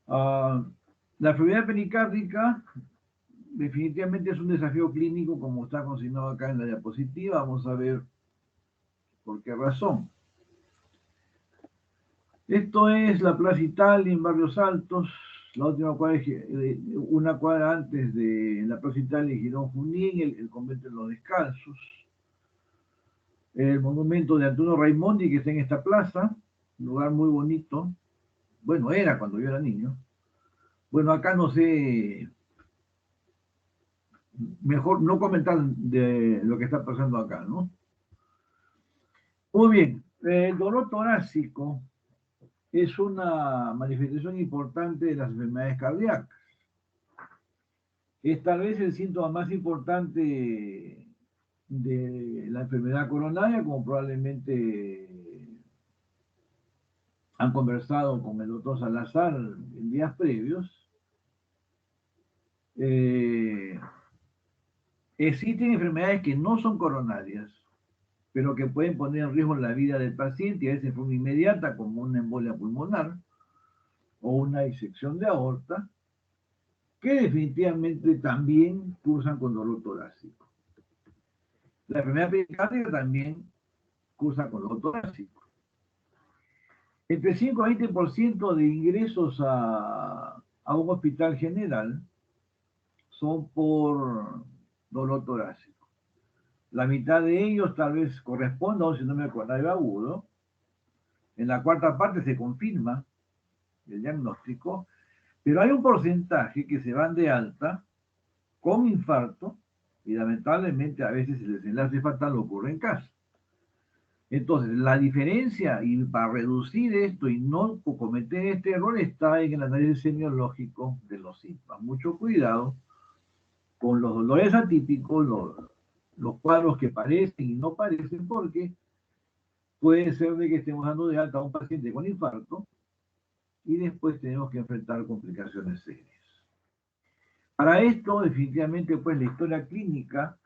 Ah, la enfermedad pericárdica definitivamente es un desafío clínico, como está consignado acá en la diapositiva. Vamos a ver por qué razón. Esto es la Plaza Italia en Barrios Altos, la última cuadra, una cuadra antes de la Plaza Italia y Girón Junín, el convento de los Descalzos, el monumento de Antonio Raimondi que está en esta plaza, un lugar muy bonito. Bueno, era cuando yo era niño. Bueno, acá no sé, mejor no comentar de lo que está pasando acá, ¿no? Muy bien, el dolor torácico es una manifestación importante de las enfermedades cardíacas. Es tal vez el síntoma más importante de la enfermedad coronaria, como probablemente han conversado con el doctor Salazar en días previos. Eh, Existen enfermedades que no son coronarias, pero que pueden poner en riesgo la vida del paciente y a veces de forma inmediata, como una embolia pulmonar o una disección de aorta, que definitivamente también cursan con dolor torácico. La enfermedad pericárdica también cursa con dolor torácico. Entre 5 a 20% de ingresos a un hospital general son por dolor torácico. La mitad de ellos tal vez corresponda a un síndrome coronario agudo. En la cuarta parte se confirma el diagnóstico, pero hay un porcentaje que se van de alta con infarto y lamentablemente a veces el desenlace fatal ocurre en casa. Entonces, la diferencia y para reducir esto y no cometer este error está en el análisis semiológico de los síntomas. Mucho cuidado con los dolores atípicos, los cuadros que parecen y no parecen, porque puede ser de que estemos dando de alta a un paciente con infarto y después tenemos que enfrentar complicaciones serias. Para esto, definitivamente, pues la historia clínica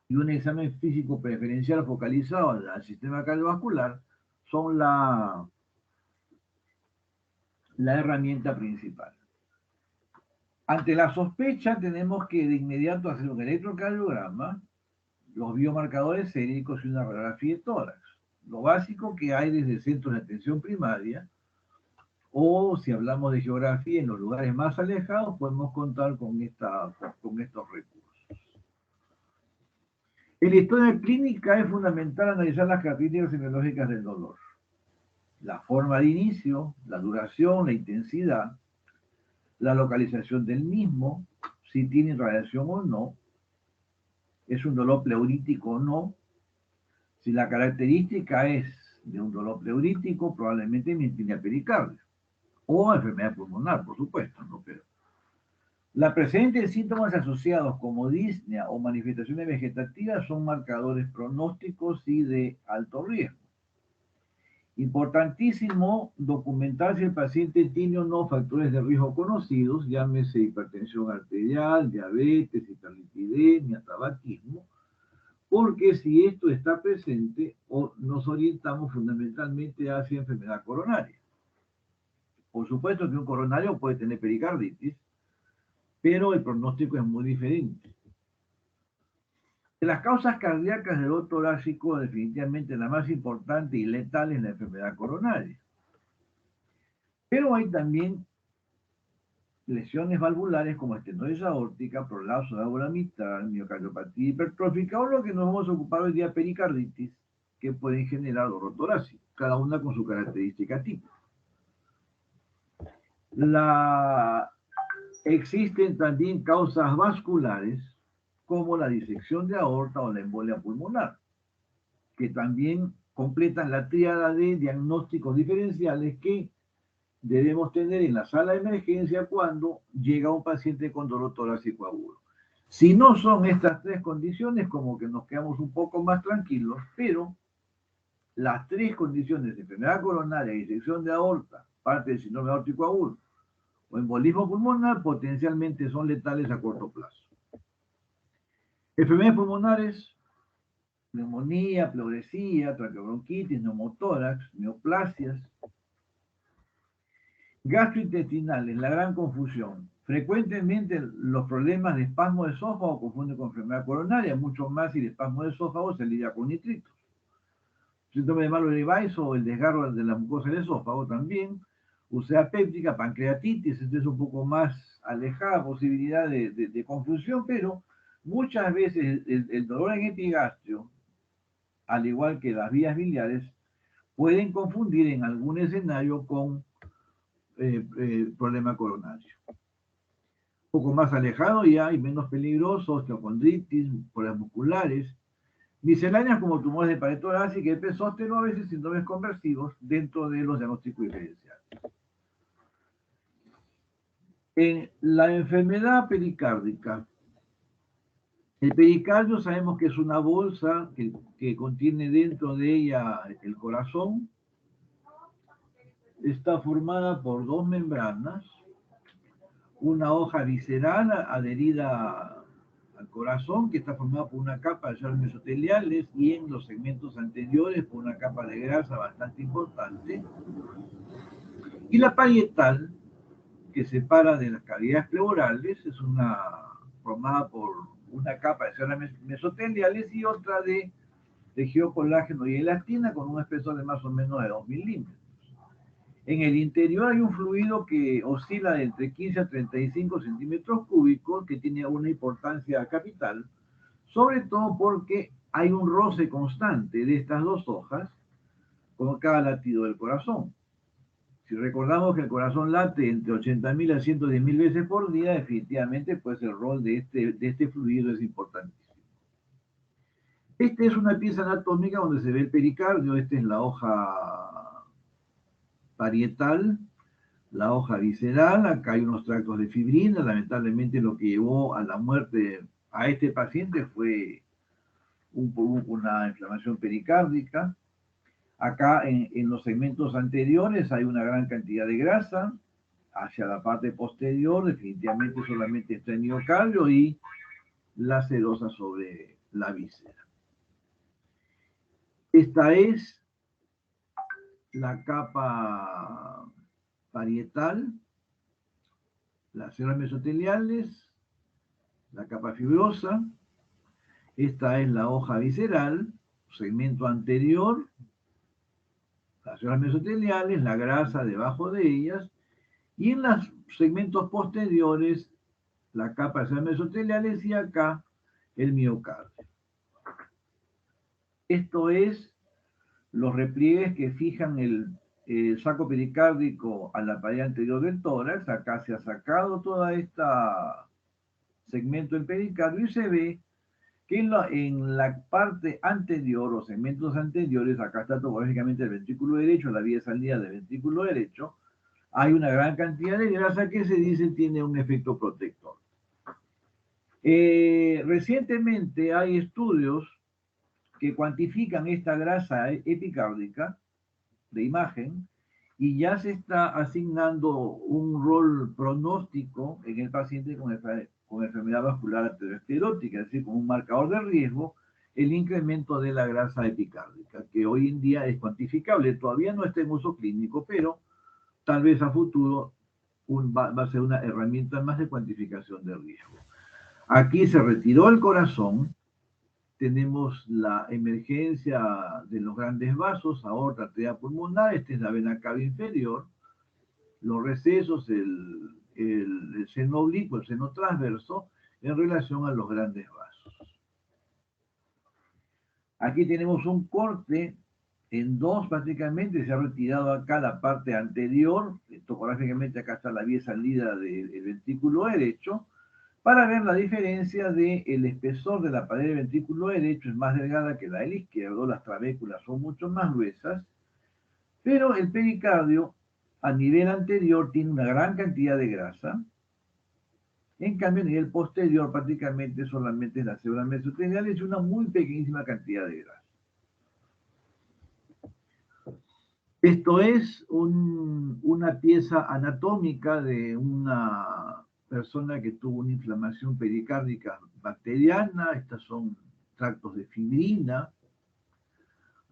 y un examen físico preferencial focalizado al sistema cardiovascular son la herramienta principal. Ante la sospecha tenemos que de inmediato hacer un electrocardiograma, los biomarcadores séricos y una radiografía de tórax. Lo básico que hay desde centros de atención primaria, o si hablamos de geografía, en los lugares más alejados podemos contar con estos recursos. En la historia clínica es fundamental analizar las características semiológicas del dolor. La forma de inicio, la duración, la intensidad, la localización del mismo, si tiene radiación o no, es un dolor pleurítico o no. Si la característica es de un dolor pleurítico, probablemente miastenia pericardia o enfermedad pulmonar, por supuesto, ¿no? Pero la presencia de síntomas asociados como disnea o manifestaciones vegetativas son marcadores pronósticos y de alto riesgo. Importantísimo documentar si el paciente tiene o no factores de riesgo conocidos, llámese hipertensión arterial, diabetes, hiperlipidemia, tabaquismo, porque si esto está presente, nos orientamos fundamentalmente hacia enfermedad coronaria. Por supuesto que un coronario puede tener pericarditis, pero el pronóstico es muy diferente. De las causas cardíacas del dolor torácico, definitivamente la más importante y letal es la enfermedad coronaria. Pero hay también lesiones valvulares como estenosis aórtica, prolapso de válvula mitral, miocardiopatía hipertrófica o lo que nos vamos a ocupar hoy día, pericarditis, que pueden generar dolor torácico, cada una con su característica típica. Existen también causas vasculares como la disección de aorta o la embolia pulmonar, que también completan la tríada de diagnósticos diferenciales que debemos tener en la sala de emergencia cuando llega un paciente con dolor torácico agudo. Si no son estas tres condiciones, como que nos quedamos un poco más tranquilos, pero las tres condiciones de enfermedad coronaria, disección de aorta, parte del síndrome aórtico agudo o embolismo pulmonar, potencialmente son letales a corto plazo. Enfermedades pulmonares, neumonía, pleuresía, traqueobronquitis, neumotórax, neoplasias. Gastrointestinales, la gran confusión. Frecuentemente los problemas de espasmo de esófago confunden con enfermedad coronaria, mucho más si el espasmo de esófago se lidia con nitritos. Síndrome de Mallory-Weiss o el desgarro de la mucosa del esófago también, úlcera péptica, pancreatitis, esto es un poco más alejada posibilidad de confusión, pero muchas veces el dolor en epigastrio, al igual que las vías biliares, pueden confundir en algún escenario con problema coronario. Un poco más alejado ya y menos peligroso, osteocondritis, problemas musculares, misceláneas como tumores de pared torácica, herpes zóster o a veces síndromes conversivos dentro de los diagnósticos diferenciales. En la enfermedad pericárdica, el pericardio sabemos que es una bolsa que contiene dentro de ella el corazón. Está formada por dos membranas, una hoja visceral adherida al corazón, que está formada por una capa de células mesoteliales y en los segmentos anteriores por una capa de grasa bastante importante. Y la parietal, que separa de las cavidades pleurales, es formada por una capa de células mesoteliales y otra de tejido colágeno y elastina con un espesor de más o menos de 2 milímetros. En el interior hay un fluido que oscila de entre 15 a 35 centímetros cúbicos, que tiene una importancia capital, sobre todo porque hay un roce constante de estas dos hojas con cada latido del corazón. Si recordamos que el corazón late entre 80.000 a 110.000 veces por día, definitivamente pues el rol de este fluido es importantísimo. Esta es una pieza anatómica donde se ve el pericardio. Esta es la hoja parietal, la hoja visceral. Acá hay unos tractos de fibrina. Lamentablemente lo que llevó a la muerte a este paciente fue una inflamación pericárdica. Acá en los segmentos anteriores hay una gran cantidad de grasa. Hacia la parte posterior definitivamente solamente está el miocardio y la serosa sobre la víscera. Esta es la capa parietal, las células mesoteliales, la capa fibrosa. Esta es la hoja visceral, segmento anterior, las células mesoteliales, la grasa debajo de ellas, y en los segmentos posteriores, la capa de células mesoteliales y acá el miocardio. Esto es los repliegues que fijan el saco pericárdico a la pared anterior del tórax. Acá se ha sacado toda esta segmento del pericardio y se ve que en la parte anterior, los segmentos anteriores, acá está topográficamente el ventrículo derecho, la vía de salida del ventrículo derecho, hay una gran cantidad de grasa que se dice tiene un efecto protector. Recientemente hay estudios que cuantifican esta grasa epicárdica de imagen y ya se está asignando un rol pronóstico en el paciente con enfermedad vascular aterosclerótica, es decir, con un marcador de riesgo, el incremento de la grasa epicárdica, que hoy en día es cuantificable. Todavía no está en uso clínico, pero tal vez a futuro va a ser una herramienta más de cuantificación de riesgo. Aquí se retiró el corazón. Tenemos la emergencia de los grandes vasos, aorta, arteria pulmonar. Esta es la vena cava inferior, los recesos, el seno oblicuo, el seno transverso, en relación a los grandes vasos. Aquí tenemos un corte en dos, prácticamente se ha retirado acá la parte anterior, topográficamente acá está la vía salida del ventrículo derecho, para ver la diferencia del espesor de la pared del ventrículo derecho. Es más delgada que la del izquierdo, las trabéculas son mucho más gruesas, pero el pericardio a nivel anterior tiene una gran cantidad de grasa. En cambio, a nivel posterior prácticamente solamente las células mesoteliales y una muy pequeñísima cantidad de grasa. Esto es una pieza anatómica de una persona que tuvo una inflamación pericárdica bacteriana. Estas son tractos de fibrina.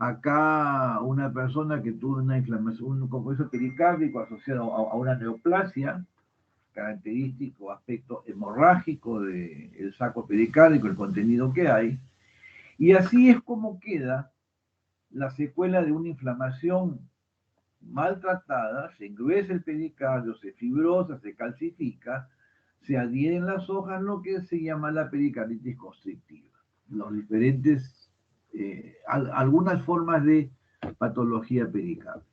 Acá una persona que tuvo una inflamación, un compromiso pericárdico asociado a una neoplasia, característico aspecto hemorrágico del saco pericárdico, el contenido que hay, y así es como queda la secuela de una inflamación maltratada, se engruesa el pericardio, se fibrosa, se calcifica, se adhieren las hojas, lo que se llama la pericarditis constrictiva. Los diferentes, algunas formas de patología pericárdica.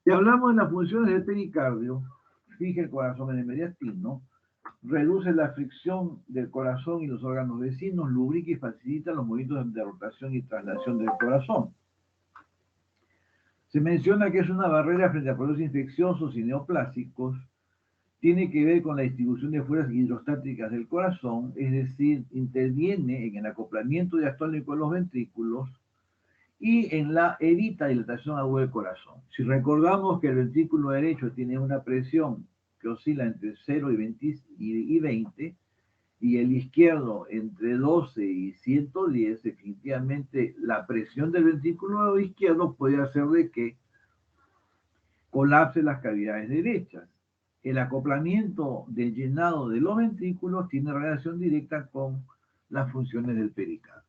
Si hablamos de las funciones del pericardio, fija el corazón en el mediastino, reduce la fricción del corazón y los órganos vecinos, lubrica y facilita los movimientos de rotación y traslación del corazón. Se menciona que es una barrera frente a procesos infecciosos y neoplásicos, tiene que ver con la distribución de fuerzas hidrostáticas del corazón, es decir, interviene en el acoplamiento diastólico de los ventrículos y en la evita dilatación aguda del corazón. Si recordamos que el ventrículo derecho tiene una presión que oscila entre 0 y 20, y el izquierdo entre 12 y 110, definitivamente la presión del ventrículo izquierdo puede hacer de que colapse las cavidades derechas. El acoplamiento del llenado de los ventrículos tiene relación directa con las funciones del pericardio.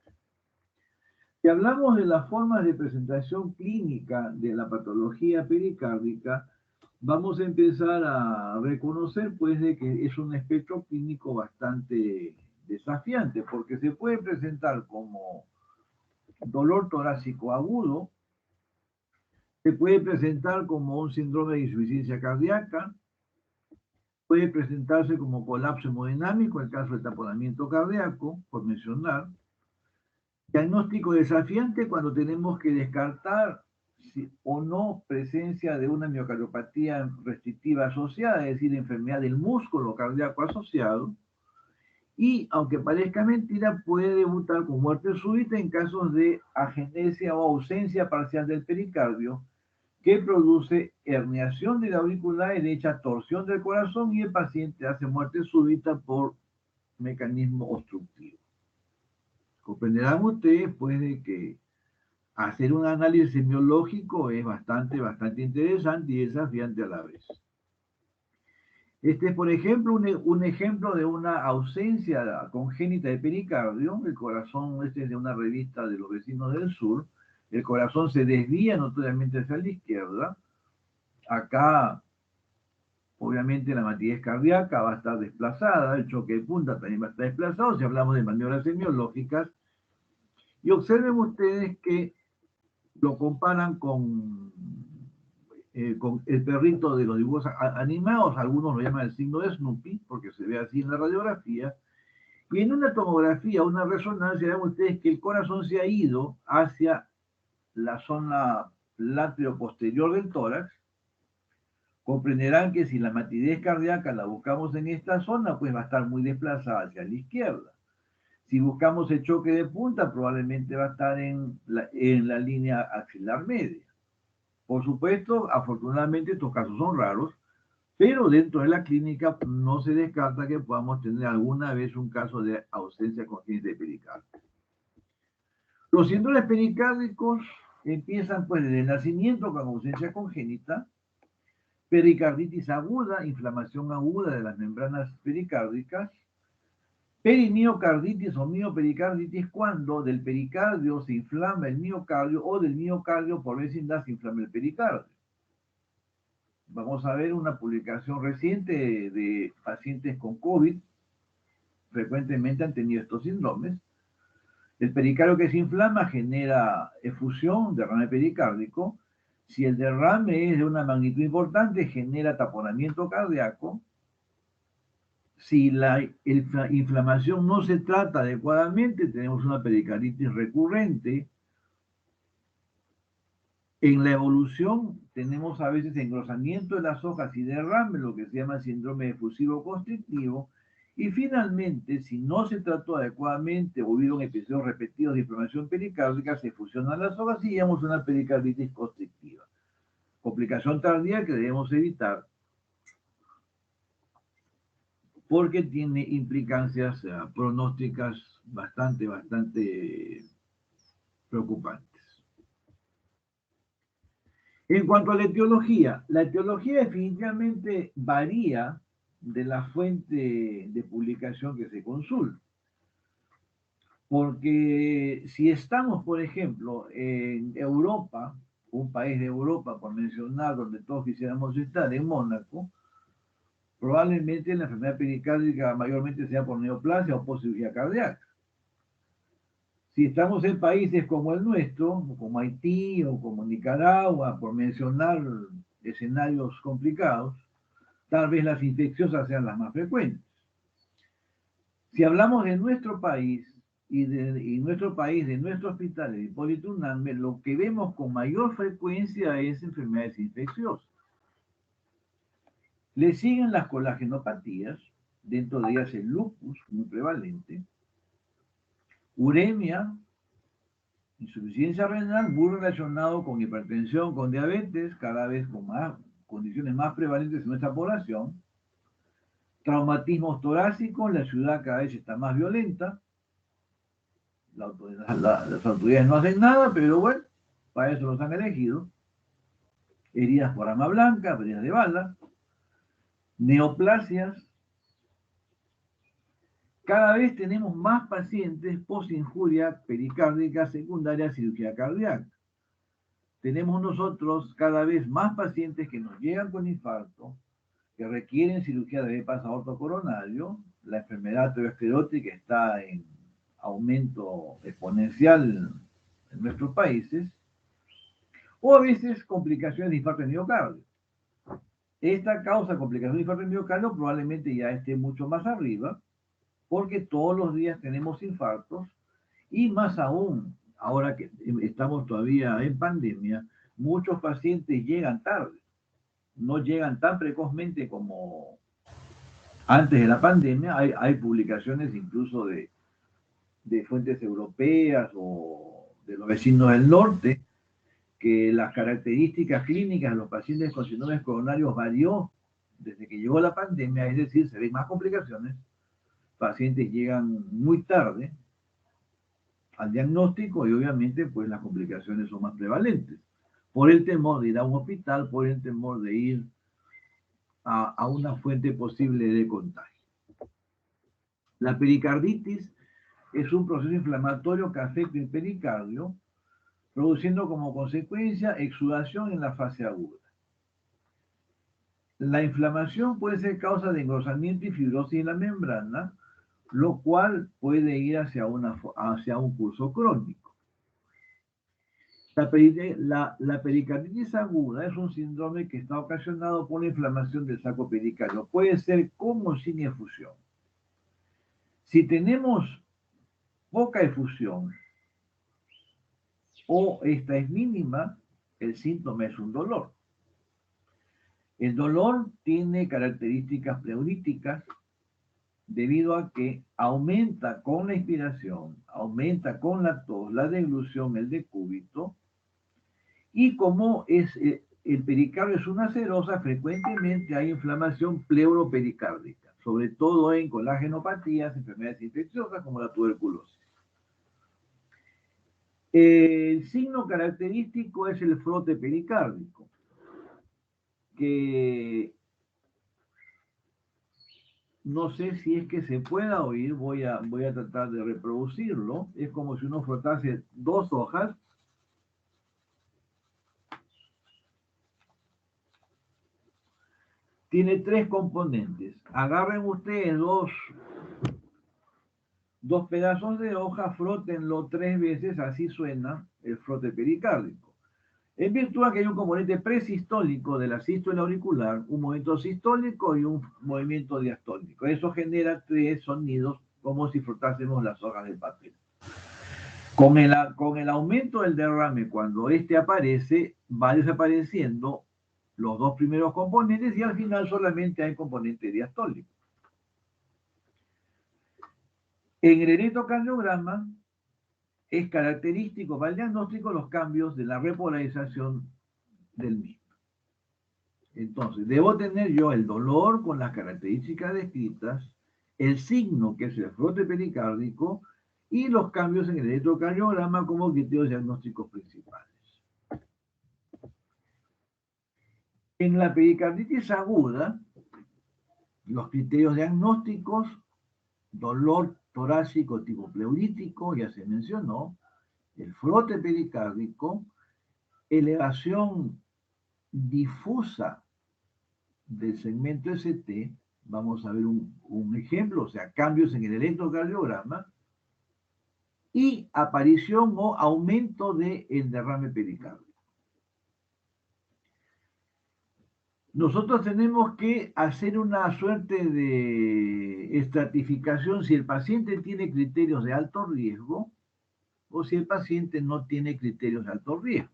Si hablamos de las formas de presentación clínica de la patología pericárdica, vamos a empezar a reconocer pues de que es un espectro clínico bastante desafiante, porque se puede presentar como dolor torácico agudo, se puede presentar como un síndrome de insuficiencia cardíaca, puede presentarse como colapso hemodinámico, en el caso del taponamiento cardíaco, por mencionar. Diagnóstico desafiante cuando tenemos que descartar si o no presencia de una miocardiopatía restrictiva asociada, es decir, enfermedad del músculo cardíaco asociado. Y, aunque parezca mentira, puede debutar con muerte súbita en casos de agenesia o ausencia parcial del pericardio, que produce herniación de la aurícula derecha, torsión del corazón y el paciente hace muerte súbita por mecanismo obstructivo. Comprenderán ustedes, pues, de que hacer un análisis semiológico es bastante interesante y desafiante a la vez. Este es, por ejemplo, un ejemplo de una ausencia congénita de pericardio. El corazón, este es de una revista de los vecinos del sur. El corazón se desvía notoriamente hacia la izquierda. Acá, obviamente, la matidez cardíaca va a estar desplazada, el choque de punta también va a estar desplazado, si hablamos de maniobras semiológicas. Y observen ustedes que lo comparan con el perrito de los dibujos animados, algunos lo llaman el signo de Snoopy, porque se ve así en la radiografía, y en una tomografía, una resonancia, ven ustedes que el corazón se ha ido hacia la zona lateroposterior del tórax. Comprenderán que si la matidez cardíaca la buscamos en esta zona, pues va a estar muy desplazada hacia la izquierda. Si buscamos el choque de punta, probablemente va a estar en la línea axilar media. Por supuesto, afortunadamente estos casos son raros, pero dentro de la clínica no se descarta que podamos tener alguna vez un caso de ausencia congénita de pericardio. Los síndromes pericárdicos empiezan pues desde el nacimiento con ausencia congénita, pericarditis aguda, inflamación aguda de las membranas pericárdicas, perimiocarditis o miopericarditis cuando del pericardio se inflama el miocardio o del miocardio por vecindad se inflama el pericardio. Vamos a ver una publicación reciente de pacientes con COVID, frecuentemente han tenido estos síndromes. El pericardio que se inflama genera efusión, derrame pericárdico. Si el derrame es de una magnitud importante, genera taponamiento cardíaco. Si la inflamación no se trata adecuadamente, tenemos una pericarditis recurrente. En la evolución tenemos a veces engrosamiento de las hojas y derrame, lo que se llama síndrome efusivo constrictivo. Y finalmente, si no se trató adecuadamente o hubieron episodios repetidos de inflamación pericárdica, se fusionan las hojas y llevamos una pericarditis constrictiva. Complicación tardía que debemos evitar porque tiene implicancias pronósticas bastante preocupantes. En cuanto a la etiología definitivamente varía de la fuente de publicación que se consulta. Porque si estamos, por ejemplo, en Europa, un país de Europa, por mencionar, donde todos quisiéramos estar, en Mónaco, probablemente la enfermedad pericárdica mayormente sea por neoplasia o por cirugía cardíaca. Si estamos en países como el nuestro, como Haití o como Nicaragua, por mencionar escenarios complicados, tal vez las infecciosas sean las más frecuentes. Si hablamos de nuestro país y nuestro país, de nuestro hospital de Hipólito Unanue, lo que vemos con mayor frecuencia es enfermedades infecciosas. Le siguen las colagenopatías, dentro de ellas el lupus, muy prevalente, uremia, insuficiencia renal, muy relacionado con hipertensión, con diabetes, cada vez con más condiciones más prevalentes en nuestra población, traumatismos torácicos, la ciudad cada vez está más violenta, las autoridades no hacen nada, pero bueno, para eso los han elegido, heridas por arma blanca, heridas de bala, neoplasias. Cada vez tenemos más pacientes post-injuria pericárdica secundaria a cirugía cardíaca. Tenemos nosotros cada vez más pacientes que nos llegan con infarto, que requieren cirugía de bypass aortocoronario. La enfermedad aterosclerótica está en aumento exponencial en nuestros países, o a veces complicaciones de infarto de miocardio. Esta causa complicación de infarto de miocardio probablemente ya esté mucho más arriba, porque todos los días tenemos infartos, y más aún, ahora que estamos todavía en pandemia, muchos pacientes llegan tarde, no llegan tan precozmente como antes de la pandemia. Hay publicaciones incluso de fuentes europeas o de los vecinos del norte, que las características clínicas de los pacientes con síndromes coronarios varió desde que llegó la pandemia, es decir, se ven más complicaciones, pacientes llegan muy tarde al diagnóstico y obviamente pues las complicaciones son más prevalentes, por el temor de ir a un hospital, por el temor de ir a una fuente posible de contagio. La pericarditis es un proceso inflamatorio que afecta el pericardio, produciendo como consecuencia exudación en la fase aguda. La inflamación puede ser causa de engrosamiento y fibrosis en la membrana, lo cual puede ir hacia un curso crónico. La pericarditis aguda es un síndrome que está ocasionado por la inflamación del saco pericardio. Puede ser con o sin efusión. Si tenemos poca efusión o esta es mínima, el síntoma es un dolor. El dolor tiene características pleuríticas debido a que aumenta con la inspiración, aumenta con la tos, la deglución, el decúbito, y como el pericardio es una serosa, frecuentemente hay inflamación pleuropericárdica, sobre todo en colagenopatías, enfermedades infecciosas como la tuberculosis. El signo característico es el frote pericárdico, que no sé si es que se pueda oír, voy a tratar de reproducirlo. Es como si uno frotase dos hojas. Tiene tres componentes. Agarren ustedes dos pedazos de hoja, frótenlo 3 veces, así suena el frote pericárdico. En virtud de que hay un componente presistólico de la sístole auricular, un movimiento sistólico y un movimiento diastólico. Eso genera 3 sonidos como si frotásemos las hojas de papel. Con el aumento del derrame, cuando este aparece, va desapareciendo los 2 primeros componentes y al final solamente hay componente diastólico. En el electrocardiograma es característico para el diagnóstico los cambios de la repolarización del mismo. Entonces, debo tener yo el dolor con las características descritas, el signo que es el frote pericárdico y los cambios en el electrocardiograma como criterios diagnósticos principales. En la pericarditis aguda, los criterios diagnósticos, dolor torácico tipo pleurítico, ya se mencionó, el frote pericárdico, elevación difusa del segmento ST, vamos a ver un ejemplo, o sea, cambios en el electrocardiograma, y aparición o aumento del derrame pericárdico. Nosotros tenemos que hacer una suerte de estratificación si el paciente tiene criterios de alto riesgo o si el paciente no tiene criterios de alto riesgo.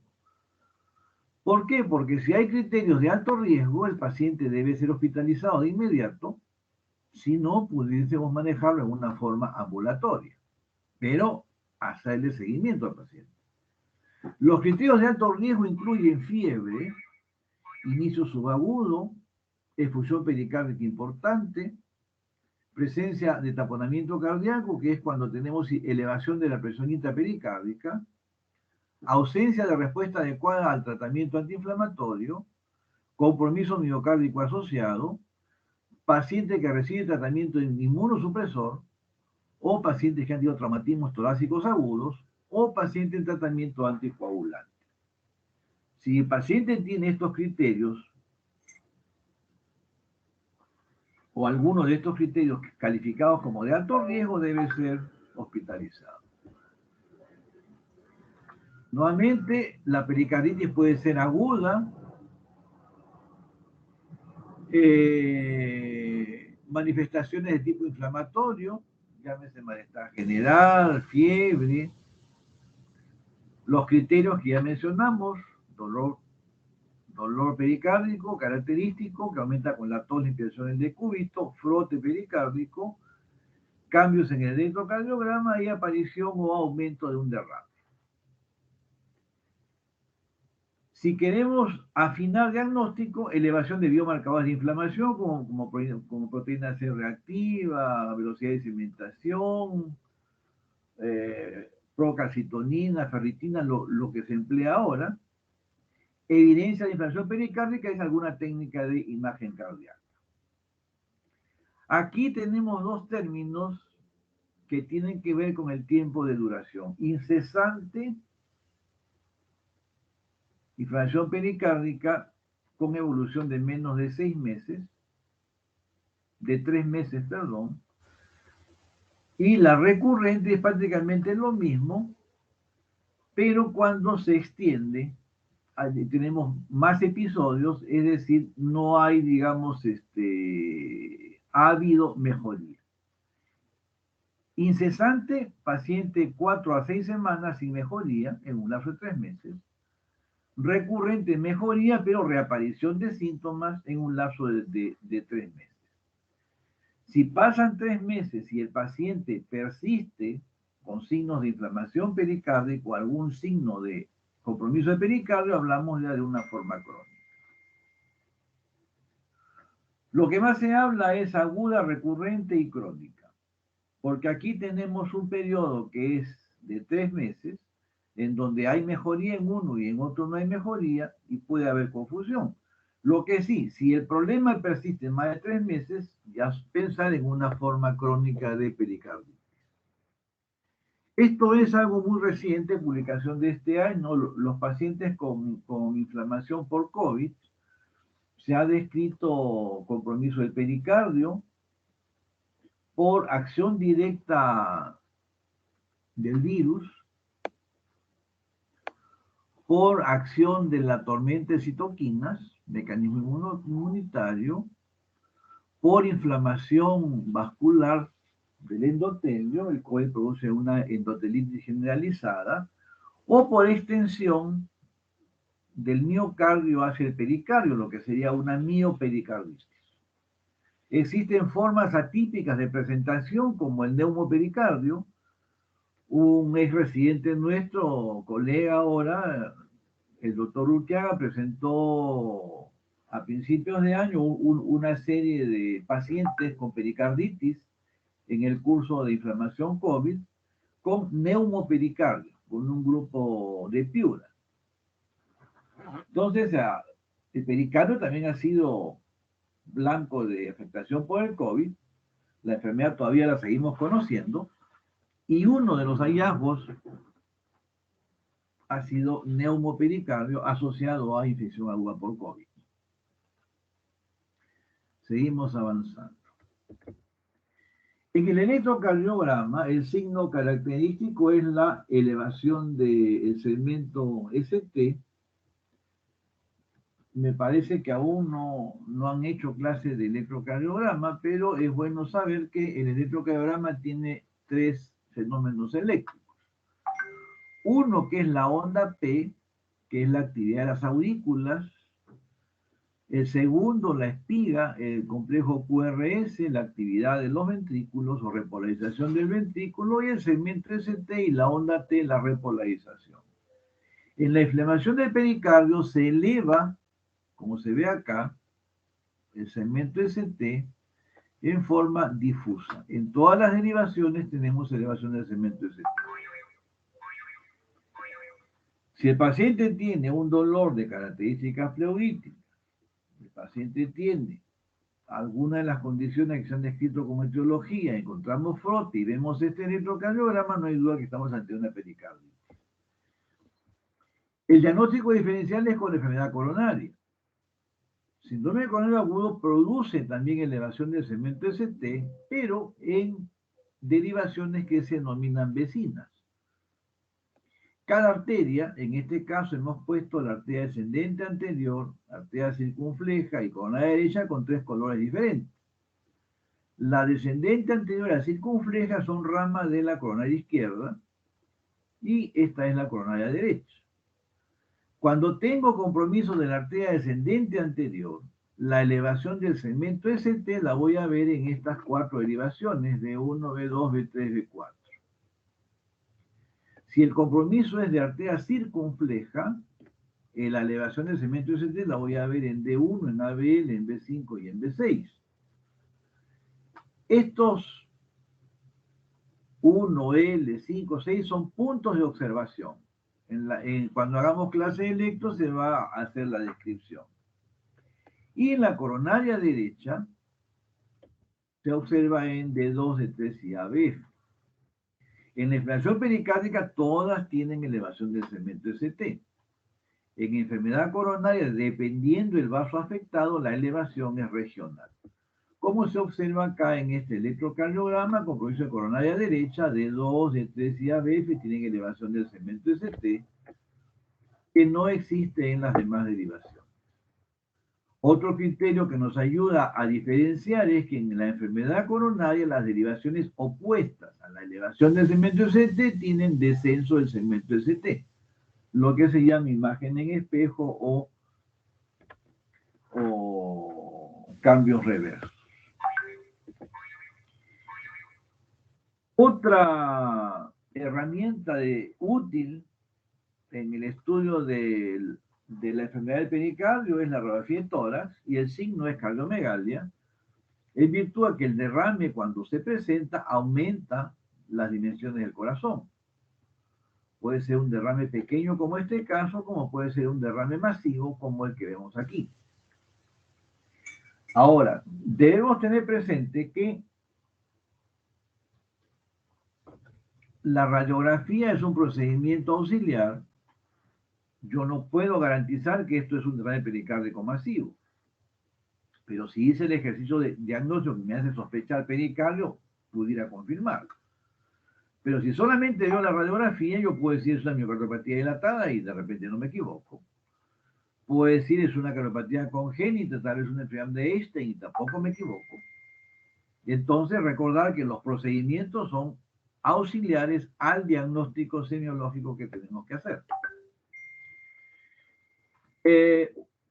¿Por qué? Porque si hay criterios de alto riesgo, el paciente debe ser hospitalizado de inmediato, si no pudiésemos manejarlo en una forma ambulatoria, pero hacerle seguimiento al paciente. Los criterios de alto riesgo incluyen fiebre, inicio subagudo, efusión pericárdica importante, presencia de taponamiento cardíaco, que es cuando tenemos elevación de la presión intrapericárdica, ausencia de respuesta adecuada al tratamiento antiinflamatorio, compromiso miocárdico asociado, paciente que recibe tratamiento inmunosupresor, o pacientes que han tenido traumatismos torácicos agudos, o paciente en tratamiento anticoagulante. Si el paciente tiene estos criterios, o alguno de estos criterios calificados como de alto riesgo, debe ser hospitalizado. Nuevamente, la pericarditis puede ser aguda, manifestaciones de tipo inflamatorio, llámese malestar general, fiebre, los criterios que ya mencionamos, dolor pericárdico característico que aumenta con la tos, limpiación del decúbito, frote pericárdico, cambios en el electrocardiograma y aparición o aumento de un derrame. Si queremos afinar diagnóstico, elevación de biomarcadores de inflamación como proteína C reactiva, velocidad de sedimentación, procalcitonina, ferritina, lo que se emplea ahora. Evidencia de inflamación pericárdica en alguna técnica de imagen cardíaca. Aquí tenemos dos términos que tienen que ver con el tiempo de duración. Incesante, inflamación pericárdica con evolución de menos de 6 meses, de 3 meses, perdón, y la recurrente es prácticamente lo mismo, pero cuando se extiende, tenemos más episodios, es decir, no hay, digamos, ha habido mejoría. Incesante, paciente 4 a 6 semanas sin mejoría, en un lapso de 3 meses. Recurrente, mejoría, pero reaparición de síntomas en un lapso de 3 meses. Si pasan 3 meses y el paciente persiste con signos de inflamación pericárdica o algún signo de compromiso de pericardio, hablamos ya de una forma crónica. Lo que más se habla es aguda, recurrente y crónica, porque aquí tenemos un periodo que es de 3 meses, en donde hay mejoría en uno y en otro no hay mejoría y puede haber confusión. Lo que sí, si el problema persiste más de 3 meses, ya pensar en una forma crónica de pericarditis. Esto es algo muy reciente, publicación de este año. Los pacientes con inflamación por COVID, se ha descrito compromiso del pericardio por acción directa del virus, por acción de la tormenta de citoquinas, mecanismo inmunitario, por inflamación vascular del endotelio, el cual produce una endotelitis generalizada, o por extensión del miocardio hacia el pericardio, lo que sería una miopericarditis. Existen formas atípicas de presentación como el neumopericardio. Un ex residente nuestro, colega ahora, el doctor Urquiaga, presentó a principios de año una serie de pacientes con pericarditis en el curso de inflamación COVID con neumopericardio, con un grupo de Piura. Entonces, El pericardio también ha sido blanco de afectación por el COVID. La enfermedad todavía la seguimos conociendo. Y uno de los hallazgos ha sido neumopericardio asociado a infección aguda por COVID. Seguimos avanzando. En el electrocardiograma, el signo característico es la elevación del segmento ST. Me parece que aún no han hecho clases de electrocardiograma, pero es bueno saber que el electrocardiograma tiene tres fenómenos eléctricos. Uno que es la onda P, que es la actividad de las aurículas. El segundo, la espiga, el complejo QRS, la actividad de los ventrículos o repolarización del ventrículo, y el segmento ST y la onda T, la repolarización. En la inflamación del pericardio se eleva, como se ve acá, el segmento ST en forma difusa. En todas las derivaciones tenemos elevación del segmento ST. Si el paciente tiene un dolor de características pleuríticas, el paciente tiene alguna de las condiciones que se han descrito como etiología, encontramos frote y vemos este electrocardiograma, no hay duda que estamos ante una pericarditis. El diagnóstico diferencial es con la enfermedad coronaria. Síndrome coronario agudo produce también elevación del segmento ST, pero en derivaciones que se denominan vecinas. Cada arteria, en este caso hemos puesto la arteria descendente anterior, arteria circunfleja y coronaria derecha con tres colores diferentes. La descendente anterior y la circunfleja son ramas de la coronaria izquierda y esta es la coronaria derecha. Cuando tengo compromiso de la arteria descendente anterior, la elevación del segmento ST la voy a ver en estas cuatro derivaciones, B1, B2, B3, B4. Si el compromiso es de arteria circunfleja, la elevación del segmento ST la voy a ver en D1, en ABL, en B5 y en B6. Estos 1, L, 5, 6 son puntos de observación. Cuando hagamos clase de electro se va a hacer la descripción. Y en la coronaria derecha se observa en D2, D3 y ABF. En la inflamación pericárdica todas tienen elevación del segmento ST. En enfermedad coronaria, dependiendo del vaso afectado, la elevación es regional. Como se observa acá en este electrocardiograma, compromiso de coronaria derecha, D2, D3 y ABF tienen elevación del segmento ST, que no existe en las demás derivaciones. Otro criterio que nos ayuda a diferenciar es que en la enfermedad coronaria las derivaciones opuestas a la elevación del segmento ST tienen descenso del segmento ST, lo que se llama imagen en espejo o cambios reversos. Otra herramienta útil en el estudio de la enfermedad del pericardio es la radiografía de tórax y el signo es cardiomegalia, en virtud de que el derrame cuando se presenta aumenta las dimensiones del corazón. Puede ser un derrame pequeño como este caso, como puede ser un derrame masivo como el que vemos aquí. Ahora, debemos tener presente que la radiografía es un procedimiento auxiliar. Yo no puedo garantizar que esto es un derrame pericárdico masivo. Pero si hice el ejercicio de diagnóstico que me hace sospechar pericardio, pudiera confirmarlo. Pero si solamente veo la radiografía, yo puedo decir es una miocardiopatía dilatada y de repente no me equivoco. Puedo decir es una cardiopatía congénita, tal vez una enfermedad de Einstein y tampoco me equivoco. Entonces, recordar que los procedimientos son auxiliares al diagnóstico semiológico que tenemos que hacer.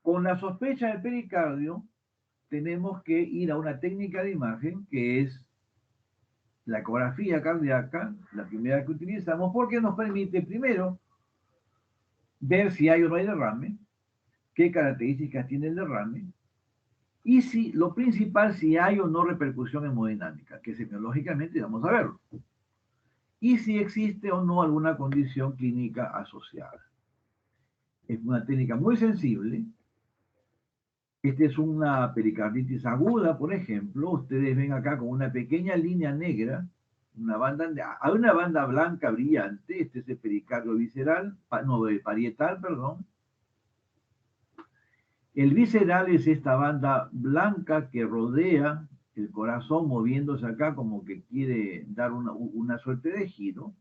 Con la sospecha del pericardio, tenemos que ir a una técnica de imagen que es la ecografía cardíaca, la primera que utilizamos, porque nos permite primero ver si hay o no hay derrame, qué características tiene el derrame, y si lo principal, si hay o no repercusión hemodinámica, que semiológicamente vamos a verlo, y si existe o no alguna condición clínica asociada. Es una técnica muy sensible, Esta es una pericarditis aguda, por ejemplo. Ustedes ven acá con una pequeña línea negra, hay una banda blanca brillante. Este es el pericardio visceral, no, el parietal, perdón. El visceral es esta banda blanca que rodea el corazón, moviéndose acá como que quiere dar una suerte de giro.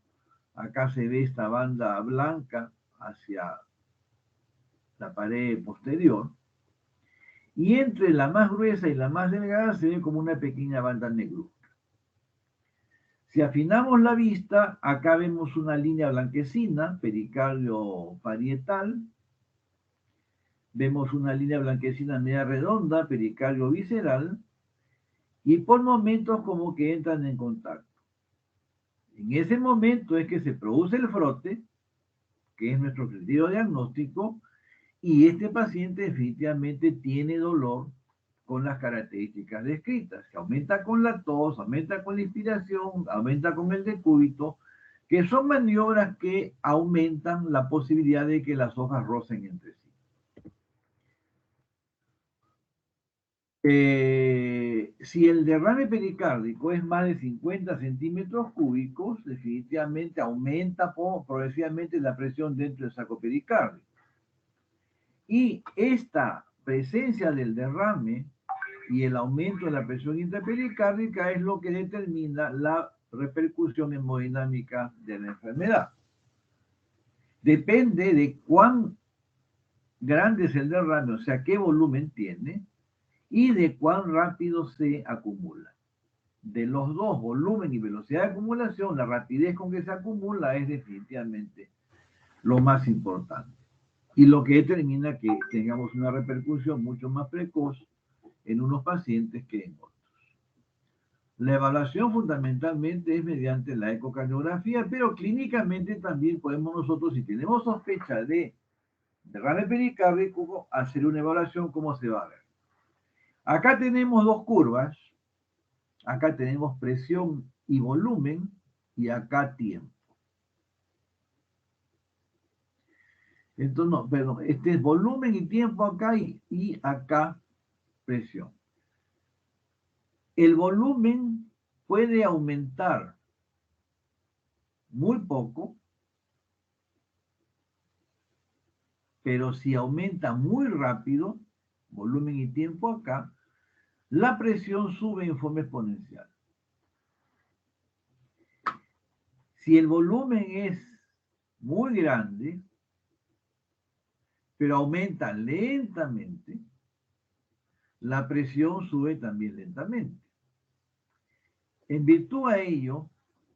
Acá se ve esta banda blanca hacia la pared posterior. Y entre la más gruesa y la más delgada se ve como una pequeña banda negruzca. Si afinamos la vista, acá vemos una línea blanquecina, pericardio parietal. Vemos una línea blanquecina media redonda, pericardio visceral. Y por momentos como que entran en contacto. En ese momento es que se produce el frote, que es nuestro criterio diagnóstico, y este paciente definitivamente tiene dolor con las características descritas, que aumenta con la tos, aumenta con la inspiración, aumenta con el decúbito, que son maniobras que aumentan la posibilidad de que las hojas rocen entre sí. Si el derrame pericárdico es más de 50 centímetros cúbicos, definitivamente aumenta progresivamente la presión dentro del saco pericárdico. Y esta presencia del derrame y el aumento de la presión intrapericárdica es lo que determina la repercusión hemodinámica de la enfermedad. Depende de cuán grande es el derrame, o sea, qué volumen tiene, y de cuán rápido se acumula. De los dos, volumen y velocidad de acumulación, la rapidez con que se acumula es definitivamente lo más importante. Y lo que determina que tengamos una repercusión mucho más precoz en unos pacientes que en otros. La evaluación fundamentalmente es mediante la ecocardiografía, pero clínicamente también podemos nosotros, si tenemos sospecha de derrame pericárdico, hacer una evaluación como se va a ver. Acá tenemos dos curvas. Acá tenemos presión y volumen y acá tiempo. Entonces, no, perdón, este es volumen y tiempo acá y acá presión. El volumen puede aumentar muy poco, pero si aumenta muy rápido, volumen y tiempo acá, la presión sube en forma exponencial. Si el volumen es muy grande, pero aumenta lentamente, la presión sube también lentamente. En virtud a ello,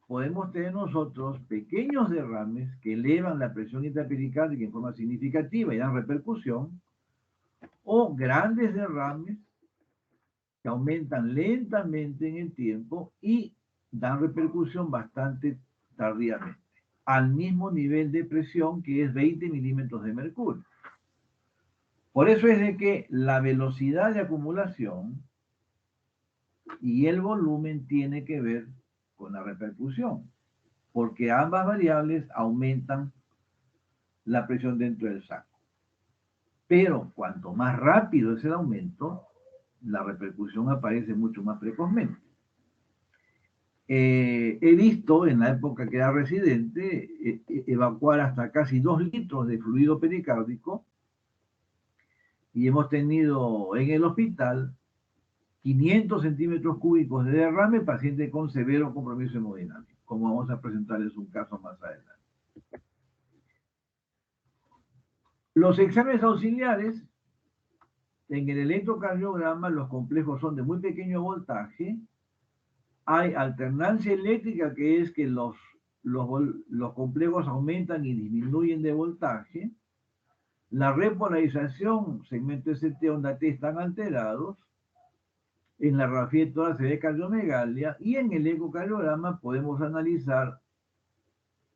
podemos tener nosotros pequeños derrames que elevan la presión intrapericárdica en forma significativa y dan repercusión, o grandes derrames que aumentan lentamente en el tiempo y dan repercusión bastante tardíamente, al mismo nivel de presión que es 20 milímetros de mercurio. Por eso es de que la velocidad de acumulación y el volumen tiene que ver con la repercusión, porque ambas variables aumentan la presión dentro del saco. Pero cuanto más rápido es el aumento, la repercusión aparece mucho más precozmente. He visto en la época que era residente evacuar hasta casi 2 litros de fluido pericárdico y hemos tenido en el hospital 500 centímetros cúbicos de derrame, paciente con severo compromiso hemodinámico, como vamos a presentarles un caso más adelante. Los exámenes auxiliares, en el electrocardiograma, los complejos son de muy pequeño voltaje. Hay alternancia eléctrica, que es que los complejos aumentan y disminuyen de voltaje. La repolarización, segmento ST, onda T, están alterados. En la radiografía de tórax se ve cardiomegalia y en el ecocardiograma podemos analizar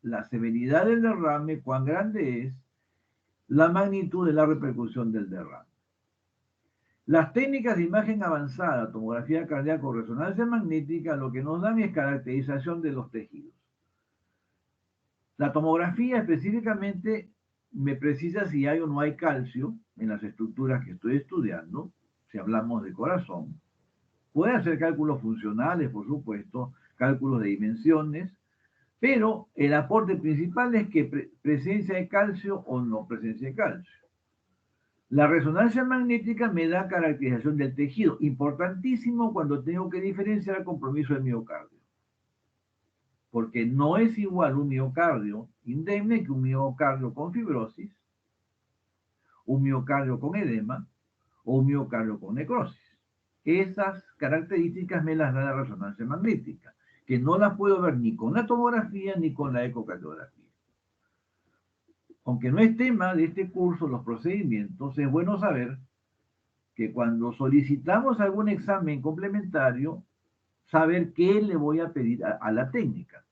la severidad del derrame, cuán grande es, la magnitud de la repercusión del derrame. Las técnicas de imagen avanzada, tomografía cardíaca o resonancia magnética, lo que nos dan es caracterización de los tejidos. La tomografía específicamente me precisa si hay o no hay calcio en las estructuras que estoy estudiando. si hablamos de corazón. Puede hacer cálculos funcionales, por supuesto, cálculos de dimensiones, pero el aporte principal es que presencia de calcio o no presencia de calcio. La resonancia magnética me da caracterización del tejido, importantísimo cuando tengo que diferenciar el compromiso del miocardio. Porque no es igual un miocardio indemne que un miocardio con fibrosis, un miocardio con edema o un miocardio con necrosis. Esas características me las da la resonancia magnética, que no las puedo ver ni con la tomografía ni con la ecocardiografía. Aunque no es tema de este curso, los procedimientos, es bueno saber que cuando solicitamos algún examen complementario, saber qué le voy a pedir a la técnica.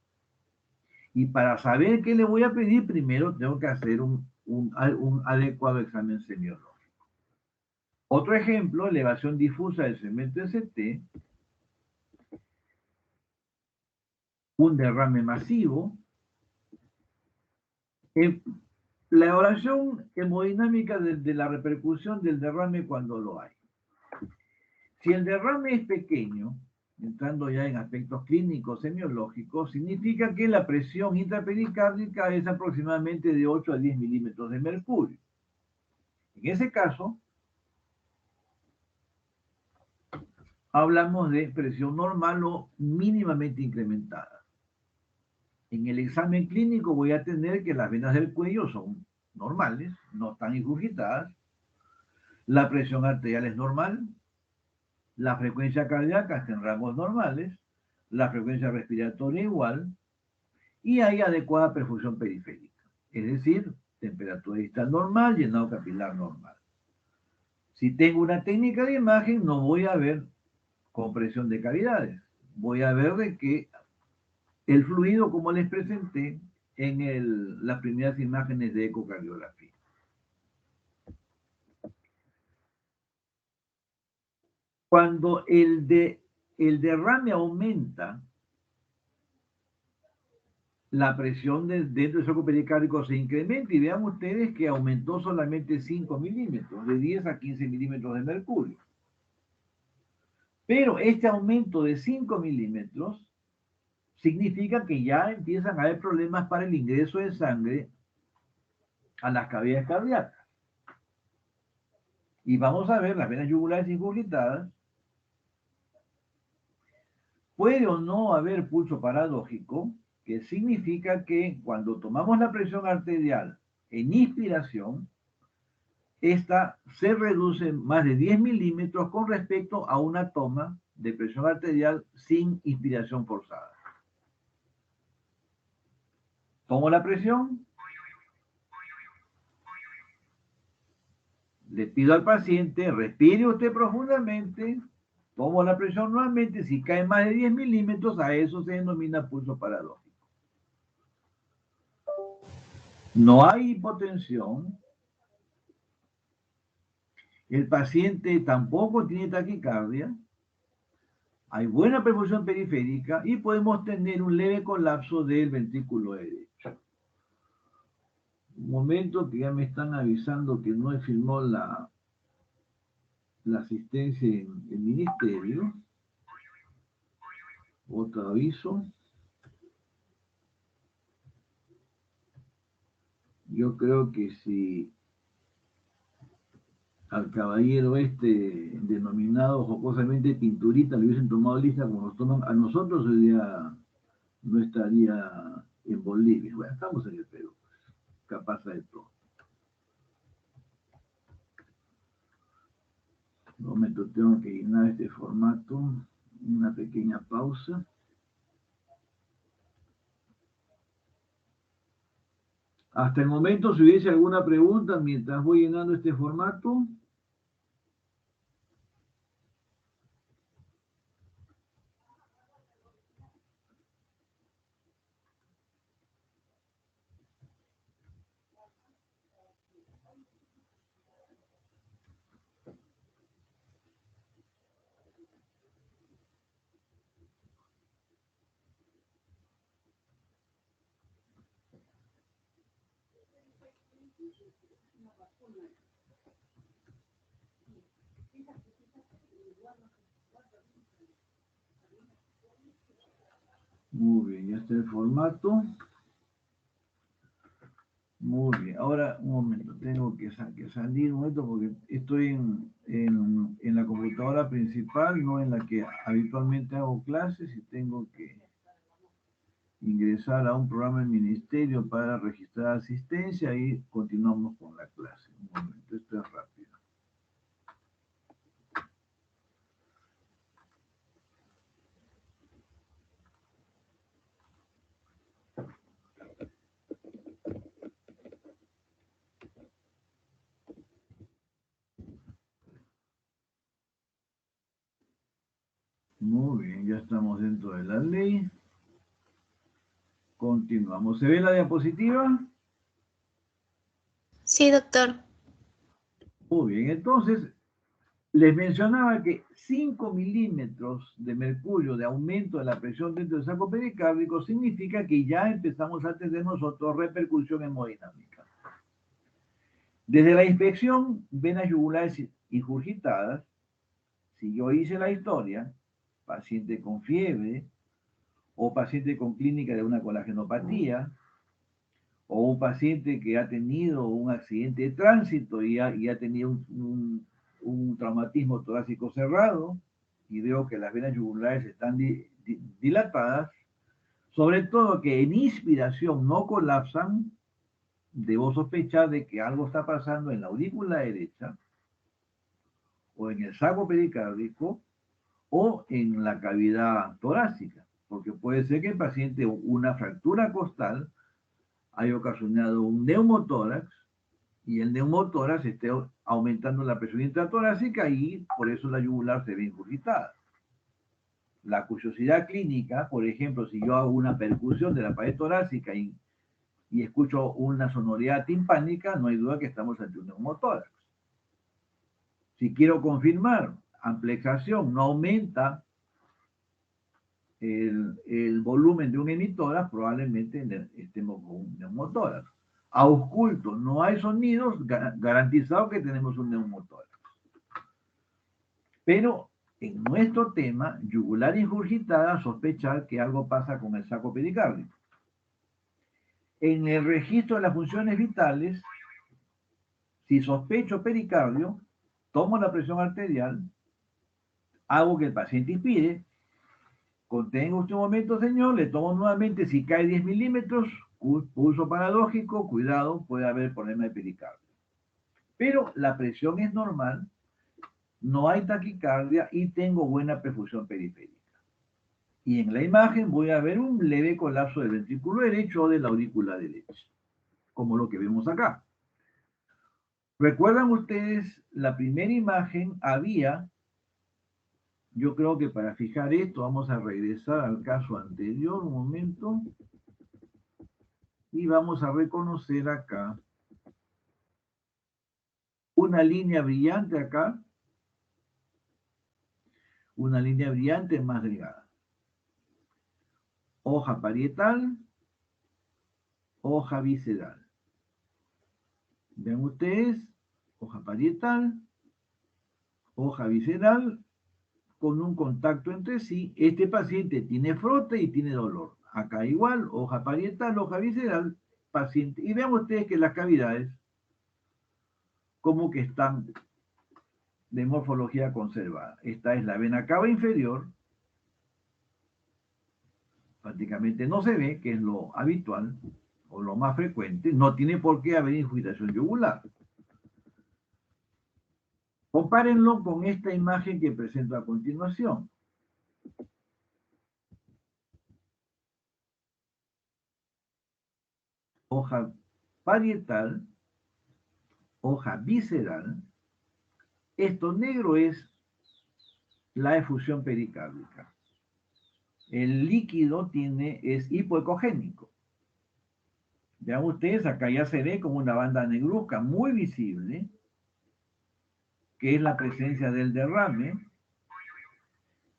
Y para saber qué le voy a pedir, primero tengo que hacer un adecuado examen semiológico. Otro ejemplo, elevación difusa del segmento ST, un derrame masivo. La evaluación hemodinámica de la repercusión del derrame cuando lo hay. Si el derrame es pequeño, entrando ya en aspectos clínicos semiológicos, significa que la presión intrapericárdica es aproximadamente de 8 a 10 milímetros de mercurio. En ese caso, hablamos de presión normal o mínimamente incrementada. En el examen clínico voy a tener que las venas del cuello son normales, no están ingurgitadas, la presión arterial es normal, la frecuencia cardíaca está en rangos normales, la frecuencia respiratoria igual, y hay adecuada perfusión periférica, es decir, temperatura distal normal, llenado capilar normal. Si tengo una técnica de imagen, no voy a ver compresión de cavidades, voy a ver de que el fluido, como les presenté en las primeras imágenes de ecocardiografía. Cuando el derrame aumenta, la presión dentro del saco pericárdico se incrementa y vean ustedes que aumentó solamente 5 milímetros, de 10 a 15 milímetros de mercurio. Pero este aumento de 5 milímetros significa que ya empiezan a haber problemas para el ingreso de sangre a las cavidades cardíacas. Y vamos a ver las venas yugulares ingurgitadas. Puede o no haber pulso paradójico, que significa que cuando tomamos la presión arterial en inspiración, esta se reduce más de 10 milímetros con respecto a una toma de presión arterial sin inspiración forzada. Tomo la presión, le pido al paciente, respire usted profundamente, tomo la presión nuevamente, si cae más de 10 milímetros, a eso se denomina pulso paradójico. No hay hipotensión, el paciente tampoco tiene taquicardia, hay buena perfusión periférica y podemos tener un leve colapso del ventrículo derecho. Un momento que ya me están avisando que no he firmado la asistencia en el ministerio. Otro aviso. Yo creo que si al caballero este denominado jocosamente Pinturita le hubiesen tomado lista como nos toman a nosotros, hoy día no estaría en Bolivia. Bueno, estamos en el Perú, capaz de todo. Un momento, tengo que llenar este formato. Una pequeña pausa. Hasta el momento, si hubiese alguna pregunta mientras voy llenando este formato. Muy bien, ya está el formato. Muy bien, ahora un momento, tengo que salir un momento porque estoy en la computadora principal, no en la que habitualmente hago clases, y tengo que ingresar a un programa del ministerio para registrar asistencia y continuamos con la clase. Un momento, esto es rápido. Muy bien, ya estamos dentro de la ley. Continuamos. ¿Se ve la diapositiva? Sí, doctor. Muy bien, entonces les mencionaba que 5 milímetros de mercurio de aumento de la presión dentro del saco pericárdico significa que ya empezamos a tener nosotros repercusión hemodinámica. Desde la inspección, venas yugulares ingurgitadas, si yo hice la historia, paciente con fiebre o paciente con clínica de una colagenopatía, o un paciente que ha tenido un accidente de tránsito y ha tenido un traumatismo torácico cerrado, y veo que las venas yugulares están dilatadas, sobre todo que en inspiración no colapsan, debo sospechar de que algo está pasando en la aurícula derecha, o en el saco pericárdico, o en la cavidad torácica, porque puede ser que el paciente una fractura costal haya ocasionado un neumotórax, y el neumotórax esté aumentando la presión intratorácica y por eso la yugular se ve ingurgitada. La curiosidad clínica, por ejemplo, si yo hago una percusión de la pared torácica y escucho una sonoridad timpánica, no hay duda que estamos ante un neumotórax. Si quiero confirmar amplexación, no aumenta el volumen de un emitora, probablemente estemos con un neumotórax. Ausculto, no hay sonidos, garantizado que tenemos un neumotórax. Pero en nuestro tema, yugular ingurgitada, sospechar que algo pasa con el saco pericárdico. En el registro de las funciones vitales, si sospecho pericardio, tomo la presión arterial, hago que el paciente inspire, contenga usted un momento, señor, le tomo nuevamente, si cae 10 milímetros, pulso paradójico, cuidado, puede haber problema de pericardio. Pero la presión es normal, no hay taquicardia y tengo buena perfusión periférica. Y en la imagen voy a ver un leve colapso del ventrículo derecho o de la aurícula derecha, como lo que vemos acá. ¿Recuerdan ustedes la primera imagen? Había, yo creo que para fijar esto vamos a regresar al caso anterior un momento y vamos a reconocer acá una línea brillante acá, una línea brillante más delgada. Hoja parietal, hoja visceral. Vean ustedes, hoja parietal, hoja visceral, con un contacto entre sí. Este paciente tiene frote y tiene dolor. Acá igual, hoja parietal, hoja visceral, paciente. Y vean ustedes que las cavidades como que están de morfología conservada. Esta es la vena cava inferior, prácticamente no se ve, que es lo habitual o lo más frecuente. No tiene por qué haber infiltración yugular. Compárenlo con esta imagen que presento a continuación. Hoja parietal, hoja visceral. Esto negro es la efusión pericárdica. El líquido es hipoecogénico. Vean ustedes, acá ya se ve como una banda negruzca muy visible, que es la presencia del derrame.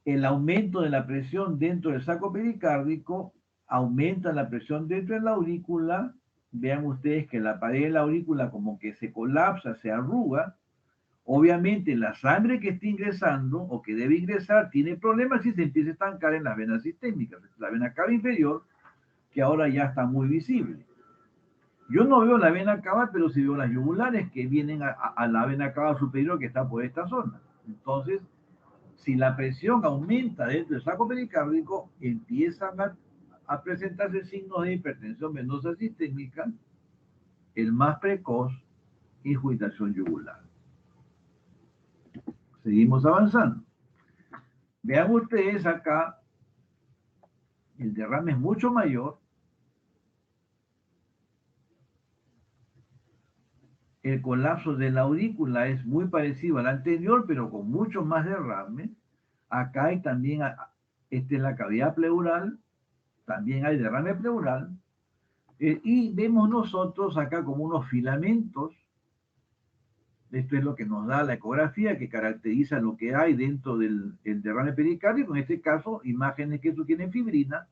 El aumento de la presión dentro del saco pericárdico aumenta la presión dentro de la aurícula. Vean ustedes que la pared de la aurícula como que se colapsa, se arruga, Obviamente la sangre que está ingresando o que debe ingresar tiene problemas y se empieza a estancar en las venas sistémicas, la vena cava inferior, que ahora ya está muy visible. Yo no veo la vena cava, pero sí veo las yugulares que vienen a la vena cava superior que está por esta zona. Entonces, si la presión aumenta dentro del saco pericárdico, empiezan a presentarse signos de hipertensión venosa sistémica, el más precoz, ingurgitación yugular. Seguimos avanzando. Vean ustedes acá, el derrame es mucho mayor. El colapso de la aurícula es muy parecido al anterior, pero con mucho más derrame. Acá hay también, en la cavidad pleural, también hay derrame pleural. Y vemos nosotros acá como unos filamentos. Esto es lo que nos da la ecografía, que caracteriza lo que hay dentro del derrame pericárdico. En este caso, imágenes que tienen fibrina,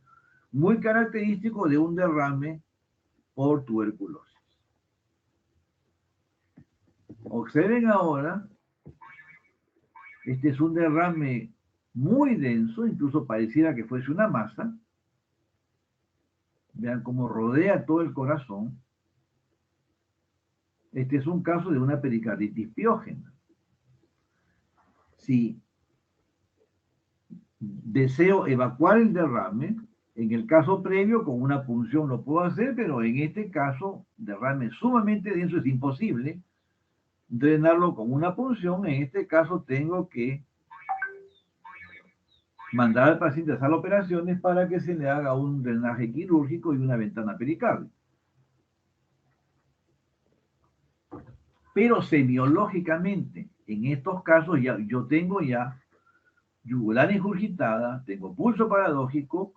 muy característico de un derrame por tuberculosis. Observen ahora, este es un derrame muy denso, incluso pareciera que fuese una masa. Vean cómo rodea todo el corazón. Este es un caso de una pericarditis piógena. Si deseo evacuar el derrame, en el caso previo con una punción lo puedo hacer, pero en este caso, derrame sumamente denso, es imposible drenarlo con una punción. En este caso tengo que mandar al paciente a hacer operaciones para que se le haga un drenaje quirúrgico y una ventana pericárdica. Pero semiológicamente, en estos casos yo tengo ya yugular ingurgitada, tengo pulso paradójico,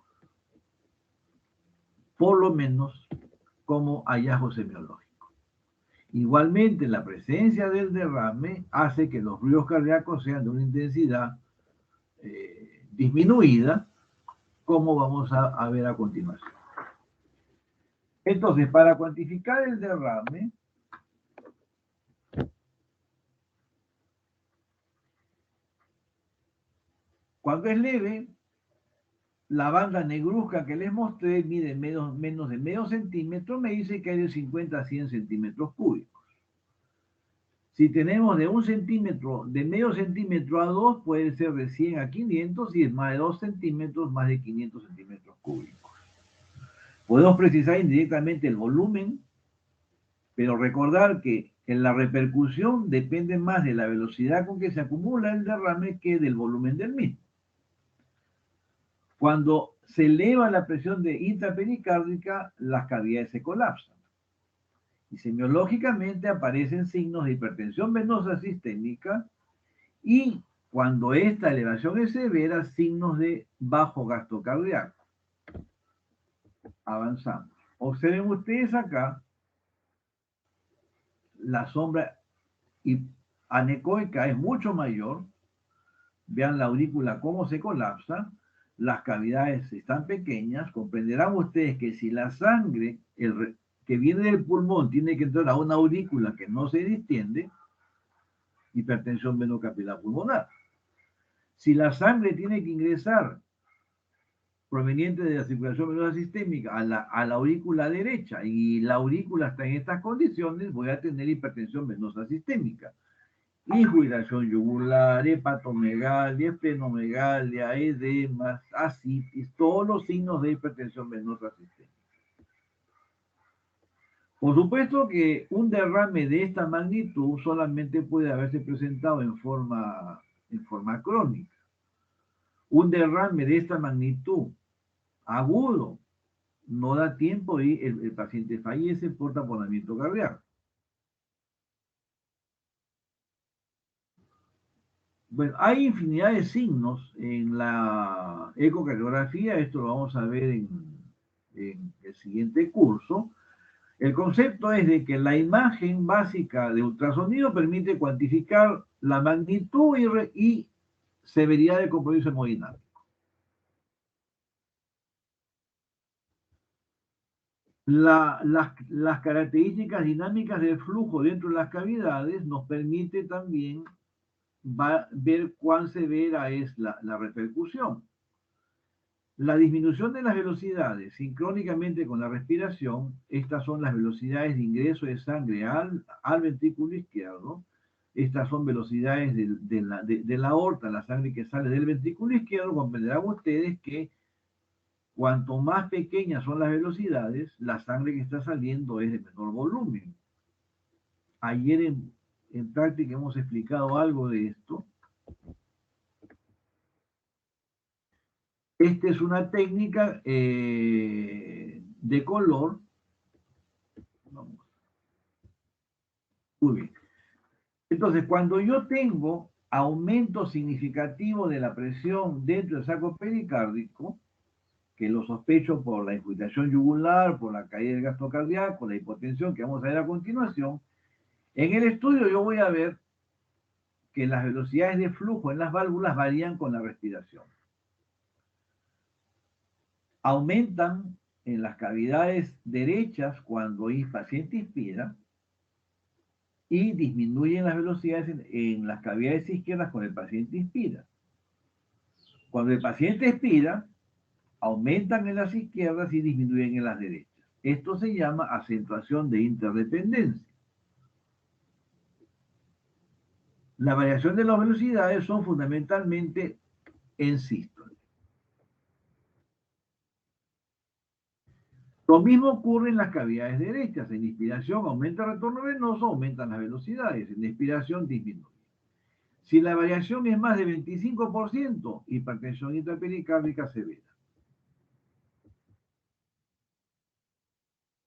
por lo menos como hallazgo semiológico. Igualmente, la presencia del derrame hace que los ruidos cardíacos sean de una intensidad disminuida, como vamos a ver a continuación. Entonces, para cuantificar el derrame, cuando es leve, la banda negruzca que les mostré mide menos de medio centímetro, me dice que hay de 50 a 100 centímetros cúbicos. Si tenemos de 1 centímetro, de medio centímetro a 2, puede ser de 100 a 500, y es más de 2 centímetros, más de 500 centímetros cúbicos. Podemos precisar indirectamente el volumen, pero recordar que en la repercusión depende más de la velocidad con que se acumula el derrame que del volumen del mismo. Cuando se eleva la presión intrapericárdica, las cavidades se colapsan. Y semiológicamente aparecen signos de hipertensión venosa sistémica, y cuando esta elevación es severa, signos de bajo gasto cardíaco. Avanzamos. Observen ustedes acá la sombra anecoica es mucho mayor. Vean la aurícula cómo se colapsa. Las cavidades están pequeñas. Comprenderán ustedes que si la sangre que viene del pulmón tiene que entrar a una aurícula que no se distiende, hipertensión venocapilar pulmonar. Si la sangre tiene que ingresar proveniente de la circulación venosa sistémica a la aurícula derecha, y la aurícula está en estas condiciones, voy a tener hipertensión venosa sistémica. Ingurgitación yugular, hepatomegalia, esplenomegalia, edemas, ascitis, todos los signos de hipertensión venosa sistémica. Por supuesto que un derrame de esta magnitud solamente puede haberse presentado en forma crónica. Un derrame de esta magnitud agudo no da tiempo y el paciente fallece por taponamiento cardíaco. Bueno, hay infinidad de signos en la ecocardiografía, esto lo vamos a ver en el siguiente curso. El concepto es de que la imagen básica de ultrasonido permite cuantificar la magnitud y severidad del compromiso hemodinámico. Las características dinámicas del flujo dentro de las cavidades nos permite también ver cuán severa es la repercusión. La disminución de las velocidades sincrónicamente con la respiración, estas son las velocidades de ingreso de sangre al ventrículo izquierdo, estas son velocidades de la aorta, la sangre que sale del ventrículo izquierdo. Comprenderán ustedes que cuanto más pequeñas son las velocidades, la sangre que está saliendo es de menor volumen. Ayer en práctica hemos explicado algo de esto. Esta es una técnica de color. Vamos. Muy bien. Entonces, cuando yo tengo aumento significativo de la presión dentro del saco pericárdico, que lo sospecho por la infiltración yugular, por la caída del gasto cardíaco, la hipotensión que vamos a ver a continuación, en el estudio yo voy a ver que las velocidades de flujo en las válvulas varían con la respiración. Aumentan en las cavidades derechas cuando el paciente inspira y disminuyen las velocidades en las cavidades izquierdas cuando el paciente inspira. Cuando el paciente expira, aumentan en las izquierdas y disminuyen en las derechas. Esto se llama acentuación de interdependencia. La variación de las velocidades son fundamentalmente en sístole. Lo mismo ocurre en las cavidades derechas. En inspiración aumenta el retorno venoso, aumentan las velocidades. En expiración disminuye. Si la variación es más de 25%, hipertensión intrapericárdica severa.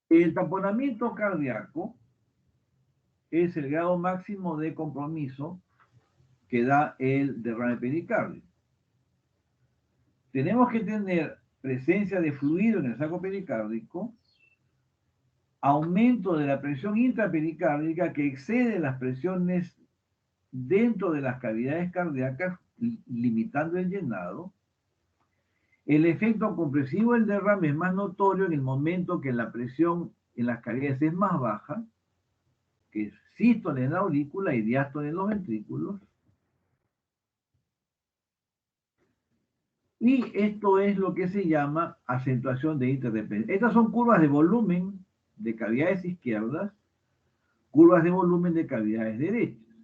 El taponamiento cardíaco es el grado máximo de compromiso que da el derrame pericárdico. Tenemos que tener presencia de fluido en el saco pericárdico, aumento de la presión intrapericárdica que excede las presiones dentro de las cavidades cardíacas, limitando el llenado. El efecto compresivo del derrame es más notorio en el momento que la presión en las cavidades es más baja, que es sístole en la aurícula y diástole en los ventrículos. Y esto es lo que se llama acentuación de interdependencia. Estas son curvas de volumen de cavidades izquierdas, curvas de volumen de cavidades derechas.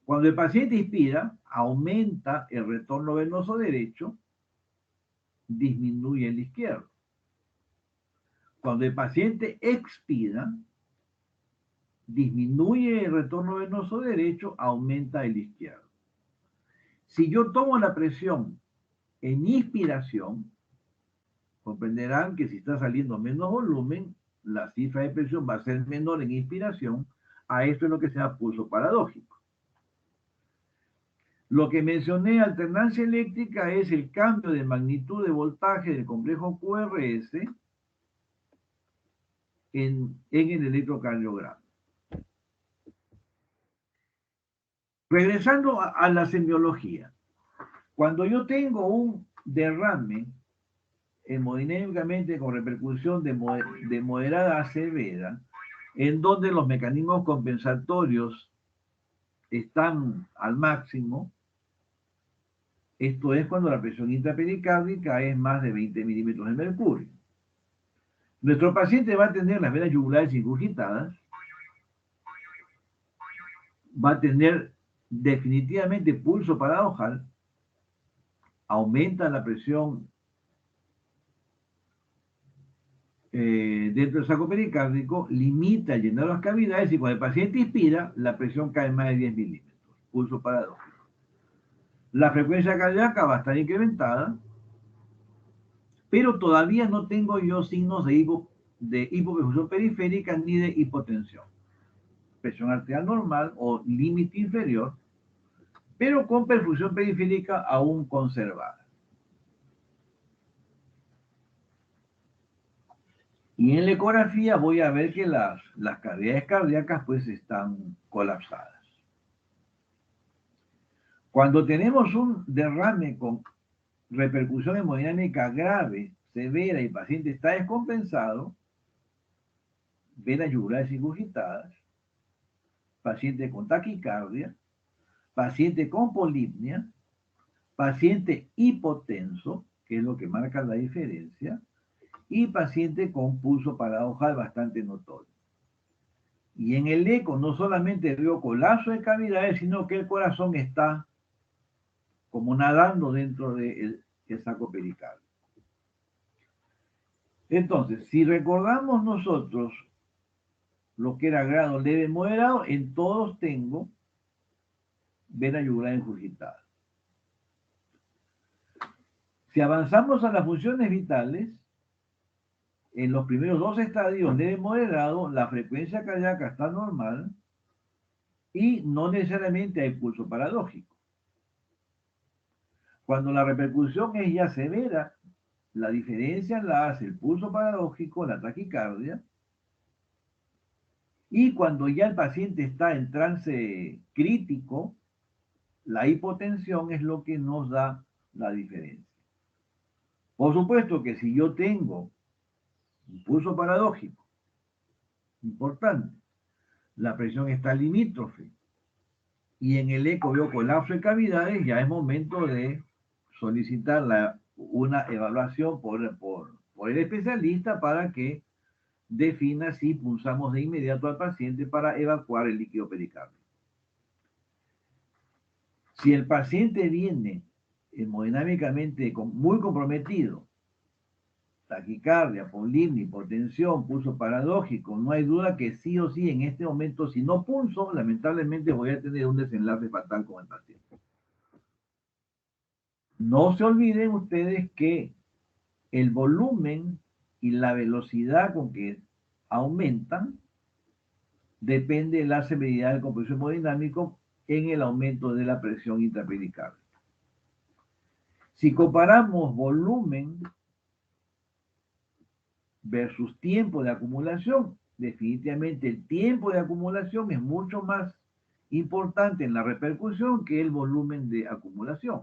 Cuando el paciente inspira, aumenta el retorno venoso derecho, disminuye el izquierdo. Cuando el paciente expira, disminuye el retorno venoso derecho, aumenta el izquierdo. Si yo tomo la presión en inspiración, comprenderán que si está saliendo menos volumen, la cifra de presión va a ser menor en inspiración. A esto es lo que se llama pulso paradójico. Lo que mencioné, alternancia eléctrica, es el cambio de magnitud de voltaje del complejo QRS en el electrocardiograma. Regresando a la semiología, cuando yo tengo un derrame hemodinámicamente con repercusión de moderada a severa, en donde los mecanismos compensatorios están al máximo, esto es cuando la presión intrapericárdica es más de 20 milímetros de mercurio. Nuestro paciente va a tener las venas yugulares ingurgitadas, va a tener definitivamente pulso paradojal, aumenta la presión dentro del saco pericárdico, limita el llenado de las cavidades y cuando el paciente inspira, la presión cae más de 10 milímetros, pulso paradójico. La frecuencia cardíaca va a estar incrementada, pero todavía no tengo yo signos de hipoperfusión periférica ni de hipotensión. Presión arterial normal o límite inferior, pero con perfusión periférica aún conservada. Y en la ecografía voy a ver que las cavidades cardíacas pues están colapsadas. Cuando tenemos un derrame con repercusión hemodinámica grave, severa y el paciente está descompensado, venas yugulares ingurgitadas, paciente con taquicardia, paciente con polipnia, paciente hipotenso, que es lo que marca la diferencia, y paciente con pulso paradojal bastante notorio. Y en el eco no solamente veo colapso de cavidades, sino que el corazón está como nadando dentro del saco pericárdico. Entonces, si recordamos nosotros lo que era grado leve moderado, en todos tengo vena yugular ingurgitada. Si avanzamos a las funciones vitales, en los primeros dos estadios leve moderado, la frecuencia cardíaca está normal y no necesariamente hay pulso paradójico. Cuando la repercusión es ya severa, la diferencia la hace el pulso paradójico, la taquicardia, y cuando ya el paciente está en trance crítico, la hipotensión es lo que nos da la diferencia. Por supuesto que si yo tengo un pulso paradójico importante, la presión está limítrofe, y en el eco veo colapso de cavidades, ya es momento de solicitar una evaluación por el especialista para que defina si pulsamos de inmediato al paciente para evacuar el líquido pericárdico. Si el paciente viene hemodinámicamente muy comprometido, taquicardia, polipnia, hipotensión, pulso paradójico, no hay duda que sí o sí en este momento, si no pulso, lamentablemente voy a tener un desenlace fatal con el paciente. No se olviden ustedes que el volumen y la velocidad con que aumentan depende de la severidad del compromiso hemodinámico en el aumento de la presión intrapericárdica. Si comparamos volumen versus tiempo de acumulación, definitivamente el tiempo de acumulación es mucho más importante en la repercusión que el volumen de acumulación.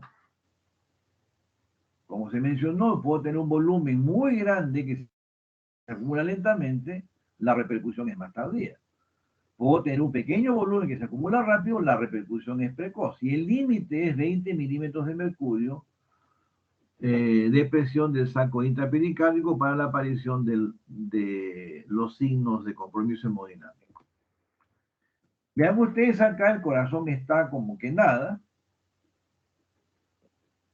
Como se mencionó, puedo tener un volumen muy grande que se acumula lentamente, la repercusión es más tardía. Puedo tener un pequeño volumen que se acumula rápido, la repercusión es precoz. Y el límite es 20 milímetros de mercurio de presión del saco intrapericárdico para la aparición de los signos de compromiso hemodinámico. Vean ustedes acá, el corazón está como que nada.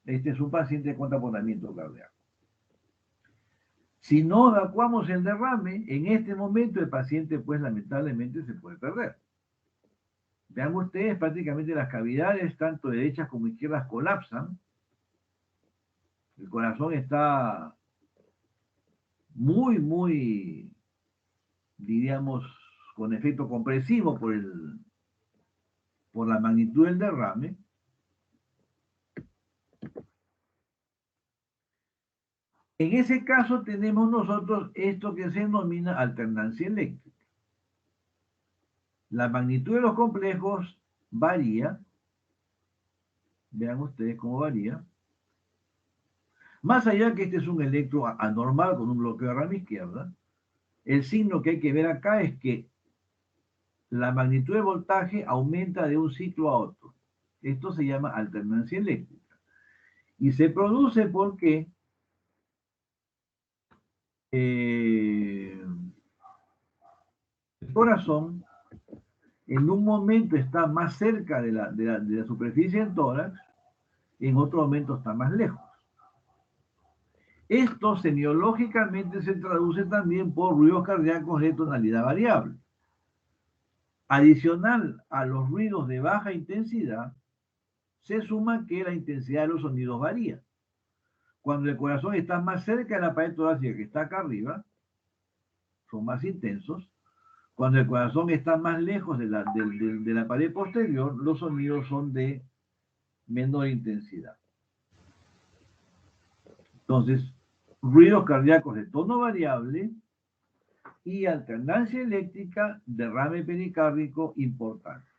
Este es un paciente con taponamiento cardíaco. Si no evacuamos el derrame, en este momento el paciente, pues lamentablemente, se puede perder. Vean ustedes, prácticamente las cavidades, tanto derechas como izquierdas, colapsan. El corazón está muy, diríamos, con efecto compresivo por la magnitud del derrame. En ese caso tenemos nosotros esto que se denomina alternancia eléctrica. La magnitud de los complejos varía. Vean ustedes cómo varía. Más allá que este es un electro anormal con un bloqueo de rama izquierda, el signo que hay que ver acá es que la magnitud de voltaje aumenta de un ciclo a otro. Esto se llama alternancia eléctrica. Y se produce porque el corazón en un momento está más cerca de la superficie del tórax, en otro momento está más lejos. Esto semiológicamente se traduce también por ruidos cardíacos de tonalidad variable. Adicional a los ruidos de baja intensidad, se suma que la intensidad de los sonidos varía. Cuando el corazón está más cerca de la pared torácica, que está acá arriba, son más intensos. Cuando el corazón está más lejos de la pared posterior, los sonidos son de menor intensidad. Entonces, ruidos cardíacos de tono variable y alternancia eléctrica, derrame pericárdico importante.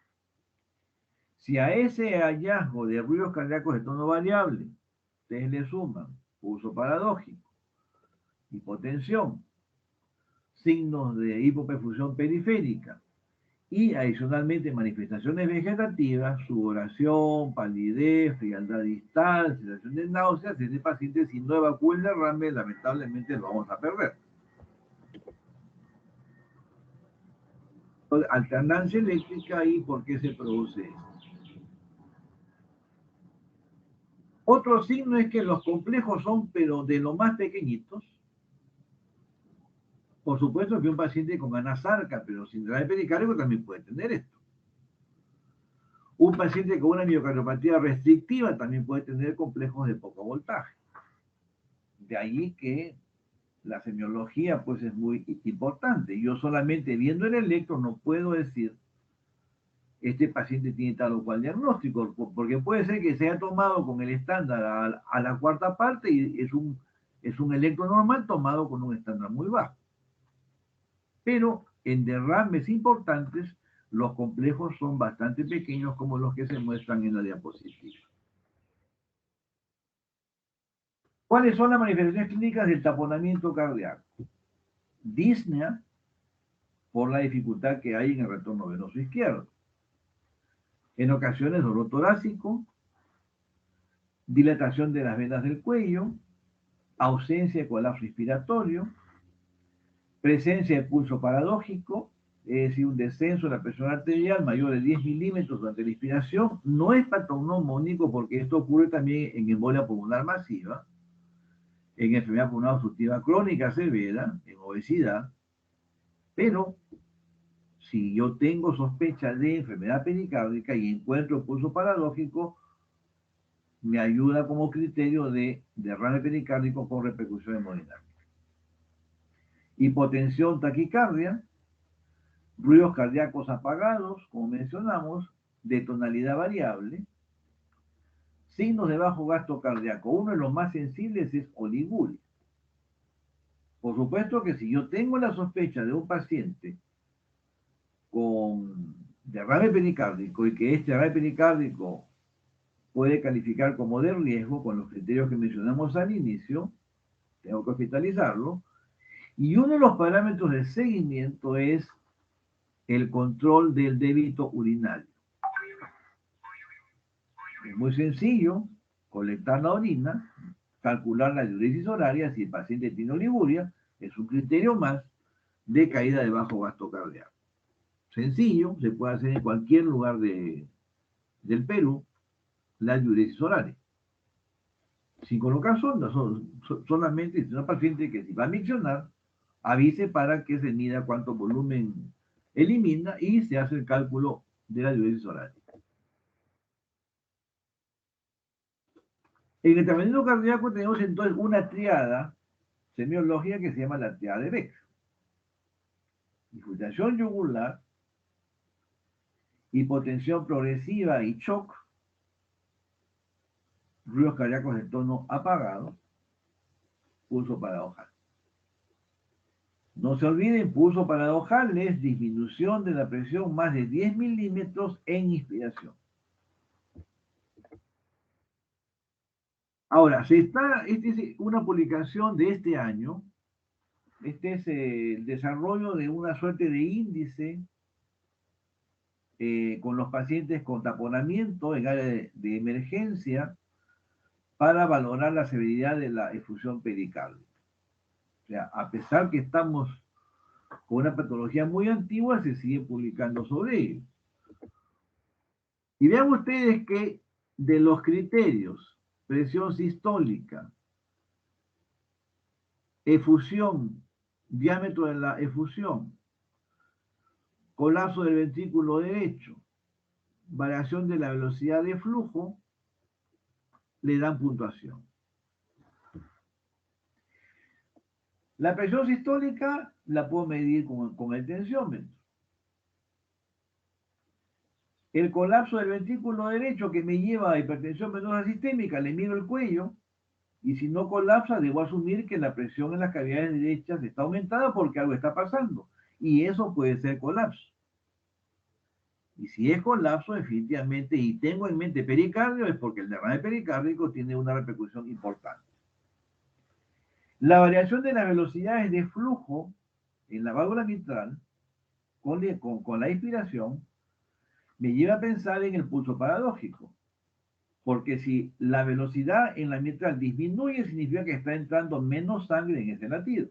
Si a ese hallazgo de ruidos cardíacos de tono variable ustedes le suman pulso paradójico, hipotensión, signos de hipoperfusión periférica y adicionalmente manifestaciones vegetativas, sudoración, palidez, frialdad distal, sensación de náuseas, ese paciente si no evacúa el derrame, lamentablemente lo vamos a perder. Alternancia eléctrica y por qué se produce esto. Otro signo es que los complejos son, pero de lo más pequeñitos. Por supuesto que un paciente con anasarca, pero sin derrame pericárdico, también puede tener esto. Un paciente con una miocardiopatía restrictiva también puede tener complejos de poco voltaje. De ahí que la semiología pues es muy importante. Yo solamente viendo el electro no puedo decir este paciente tiene tal o cual diagnóstico, porque puede ser que se haya tomado con el estándar a la cuarta parte y es un electro normal tomado con un estándar muy bajo. Pero en derrames importantes, los complejos son bastante pequeños como los que se muestran en la diapositiva. ¿Cuáles son las manifestaciones clínicas del taponamiento cardíaco? Disnea, por la dificultad que hay en el retorno venoso izquierdo. En ocasiones dolor torácico, dilatación de las venas del cuello, ausencia de colapso respiratorio, presencia de pulso paradójico, es decir, un descenso de la presión arterial mayor de 10 milímetros durante la inspiración. No es patognomónico porque esto ocurre también en embolia pulmonar masiva, en enfermedad pulmonar obstructiva crónica severa, en obesidad, pero si yo tengo sospecha de enfermedad pericárdica y encuentro pulso paradójico, me ayuda como criterio de derrame pericárdico con repercusión hemodinámica. Hipotensión, taquicardia, ruidos cardíacos apagados, como mencionamos, de tonalidad variable, signos de bajo gasto cardíaco. Uno de los más sensibles es oliguria. Por supuesto que si yo tengo la sospecha de un paciente con derrame pericárdico y que este derrame pericárdico puede calificar como de riesgo con los criterios que mencionamos al inicio, tengo que hospitalizarlo. Y uno de los parámetros de seguimiento es el control del débito urinario. Es muy sencillo, colectar la orina, calcular la diuresis horaria, si el paciente tiene oliguria, es un criterio más de caída de bajo gasto cardíaco. Sencillo, se puede hacer en cualquier lugar del Perú, la diuresis horaria. Sin colocar sondas, solamente es una paciente que si va a miccionar, avise para que se mida cuánto volumen elimina y se hace el cálculo de la diuresis horaria. En el tratamiento cardíaco tenemos entonces una triada semiológica que se llama la triada de Beck. Infiltración yugular, hipotensión progresiva y shock, ruidos cardíacos de tono apagado, pulso paradojal. No se olviden, pulso paradojal es disminución de la presión más de 10 milímetros en inspiración. Ahora, esta es una publicación de este año. Este es el desarrollo de una suerte de índice con los pacientes con taponamiento en área de emergencia para valorar la severidad de la efusión pericárdica. O sea, a pesar que estamos con una patología muy antigua, se sigue publicando sobre ello. Y vean ustedes que de los criterios, presión sistólica, efusión, diámetro de la efusión, colapso del ventrículo derecho, variación de la velocidad de flujo, le dan puntuación. La presión sistólica la puedo medir con el tensiómetro. El colapso del ventrículo derecho que me lleva a hipertensión venosa sistémica, le mido el cuello, y si no colapsa, debo asumir que la presión en las cavidades derechas está aumentada porque algo está pasando. Y eso puede ser colapso. Y si es colapso, definitivamente, y tengo en mente pericardio, es porque el derrame pericárdico tiene una repercusión importante. La variación de las velocidades de flujo en la válvula mitral con la inspiración me lleva a pensar en el pulso paradójico. Porque si la velocidad en la mitral disminuye, significa que está entrando menos sangre en ese latido.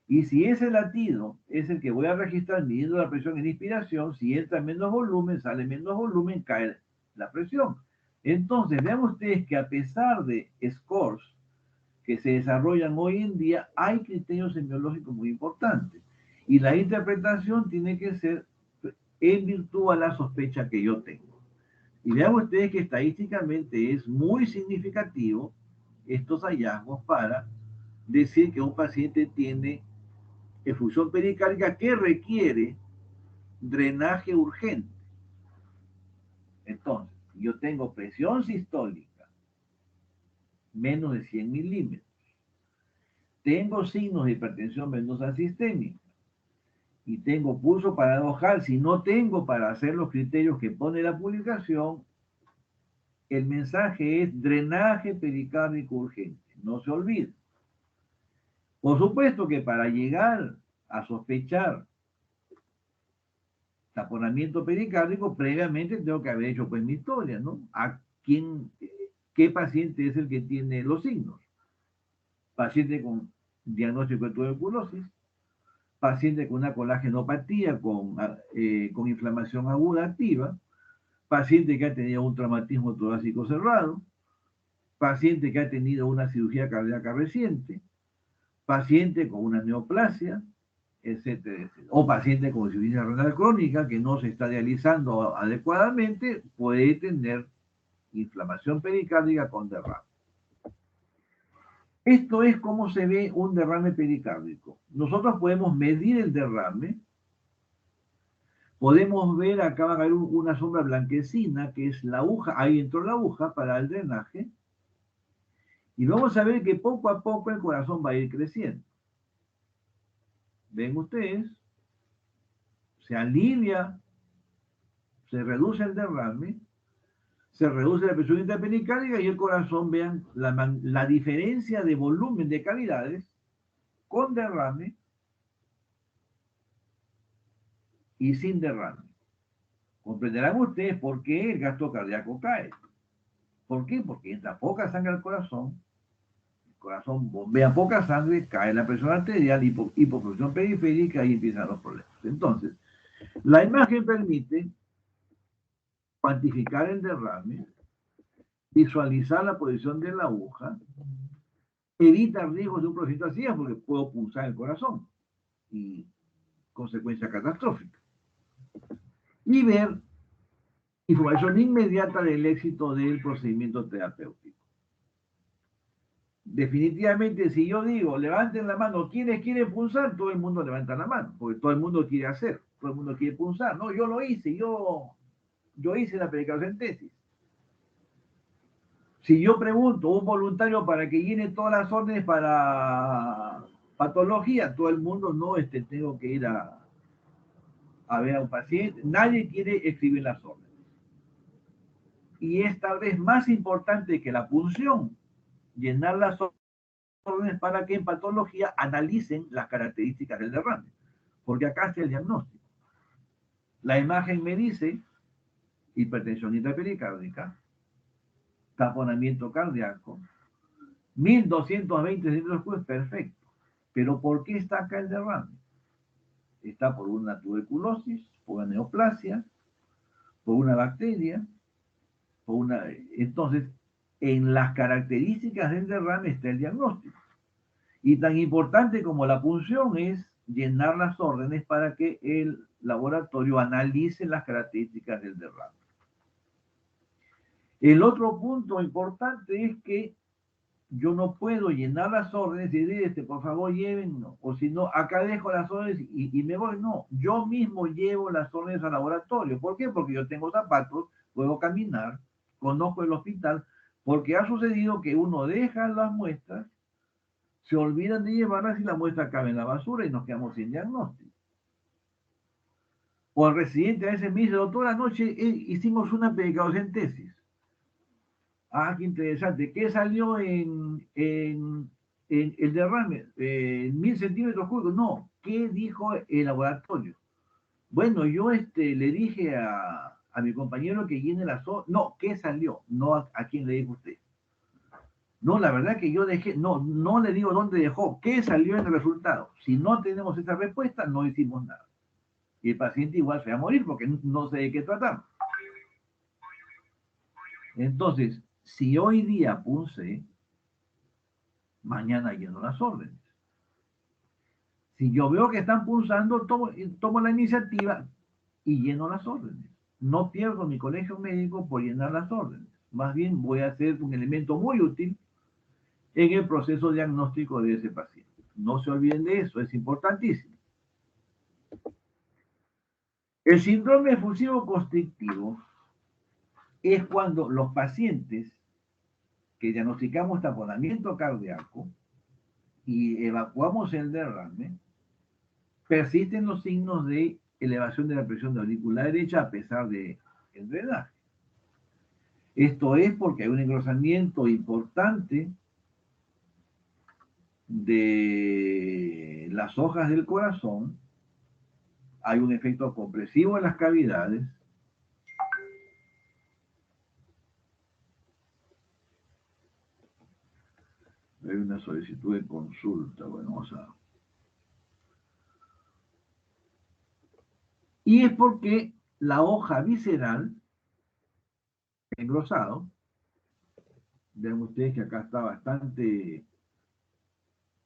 Y si ese latido es el que voy a registrar midiendo la presión en inspiración, si entra menos volumen, sale menos volumen, cae la presión. Entonces, vean ustedes que a pesar de scores que se desarrollan hoy en día, hay criterios semiológicos muy importantes. Y la interpretación tiene que ser en virtud a la sospecha que yo tengo. Y vean ustedes que estadísticamente es muy significativo estos hallazgos para decir que un paciente tiene efusión pericárdica que requiere drenaje urgente. Entonces, yo tengo presión sistólica menos de 100 milímetros, tengo signos de hipertensión venosa sistémica y tengo pulso paradojal. Si no tengo para hacer los criterios que pone la publicación, el mensaje es drenaje pericárdico urgente. No se olvide. Por supuesto que para llegar a sospechar taponamiento pericárdico, previamente tengo que haber hecho pues mi historia, ¿no? ¿Qué paciente es el que tiene los signos? Paciente con diagnóstico de tuberculosis, paciente con una colágenopatía con inflamación aguda activa, paciente que ha tenido un traumatismo torácico cerrado, paciente que ha tenido una cirugía cardíaca reciente, paciente con una neoplasia, etcétera, etcétera. O paciente con insuficiencia renal crónica que no se está dializando adecuadamente, puede tener inflamación pericárdica con derrame. Esto es cómo se ve un derrame pericárdico. Nosotros podemos medir el derrame, podemos ver, acá va a haber una sombra blanquecina, que es la aguja, ahí entró la aguja para el drenaje, y vamos a ver que poco a poco el corazón va a ir creciendo. Ven ustedes, se alivia, se reduce el derrame, se reduce la presión intrapericárdica y el corazón, vean la diferencia de volumen de cavidades con derrame y sin derrame. Comprenderán ustedes por qué el gasto cardíaco cae. ¿Por qué? Porque entra poca sangre al corazón, el corazón bombea poca sangre, cae la presión arterial, hipopresión periférica y empiezan los problemas. Entonces, la imagen permite cuantificar el derrame, visualizar la posición de la aguja, evita riesgos de un procedimiento así porque puedo pulsar el corazón y consecuencia catastrófica. Y ver información inmediata del éxito del procedimiento terapéutico. Definitivamente, si yo digo, levanten la mano, ¿quiénes quieren pulsar? Todo el mundo levanta la mano, porque todo el mundo quiere hacer, todo el mundo quiere pulsar. No, yo lo hice, yo hice la pericardocentesis. Si yo pregunto a un voluntario para que llene todas las órdenes para patología, todo el mundo no, tengo que ir a ver a un paciente. Nadie quiere escribir las órdenes. Y es tal vez más importante que la punción, llenar las órdenes para que en patología analicen las características del derrame. Porque acá está el diagnóstico. La imagen me dice hipertensión intrapericárdica, taponamiento cardíaco, 1220 centímetros cúbicos, perfecto. Pero ¿por qué está acá el derrame? Está por una tuberculosis, por una neoplasia, por una bacteria, por una... Entonces, en las características del derrame está el diagnóstico. Y tan importante como la punción es llenar las órdenes para que el laboratorio analice las características del derrame. El otro punto importante es que yo no puedo llenar las órdenes y decir, por favor, llévenlo, o si no, acá dejo las órdenes y me voy. No, yo mismo llevo las órdenes al laboratorio. ¿Por qué? Porque yo tengo zapatos, puedo caminar, conozco el hospital, porque ha sucedido que uno deja las muestras, se olvidan de llevarlas y la muestra cabe en la basura y nos quedamos sin diagnóstico. O el residente a veces me dice, doctor, anoche hicimos una pericardocentesis. Ah, qué interesante. ¿Qué salió en el derrame? ¿1000 centímetros cúbicos? No, ¿qué dijo el laboratorio? Bueno, yo le dije a mi compañero que llene las hojas. No, ¿qué salió? No a quién le dijo usted. No, la verdad que yo dejé, no le digo dónde dejó, qué salió en el resultado. Si no tenemos esa respuesta, no hicimos nada. Y el paciente igual se va a morir porque no sé de qué tratar. Entonces, si hoy día puse, mañana lleno las órdenes. Si yo veo que están pulsando, tomo la iniciativa y lleno las órdenes. No pierdo mi colegio médico por llenar las órdenes. Más bien voy a ser un elemento muy útil en el proceso diagnóstico de ese paciente. No se olviden de eso, es importantísimo. El síndrome efusivo constrictivo es cuando los pacientes que diagnosticamos taponamiento cardíaco y evacuamos el derrame, persisten los signos de elevación de la presión de aurícula derecha a pesar del drenaje. Esto es porque hay un engrosamiento importante de las hojas del corazón, hay un efecto compresivo en las cavidades, hay una solicitud de consulta, bueno, vamos a... Y es porque la hoja visceral, engrosado, ven ustedes que acá está bastante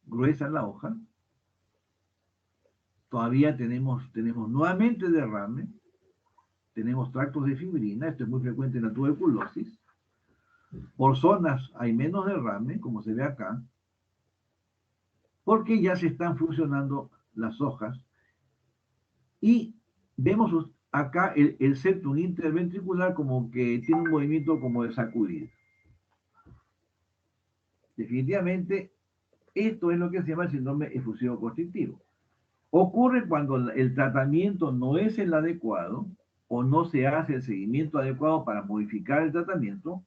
gruesa la hoja, todavía tenemos nuevamente derrame, tenemos tractos de fibrina, esto es muy frecuente en la tuberculosis, por zonas hay menos derrame, como se ve acá, porque ya se están fusionando las hojas y vemos acá el septum interventricular como que tiene un movimiento como de sacudir. Definitivamente, esto es lo que se llama el síndrome efusivo constrictivo. Ocurre cuando el tratamiento no es el adecuado o no se hace el seguimiento adecuado para modificar el tratamiento.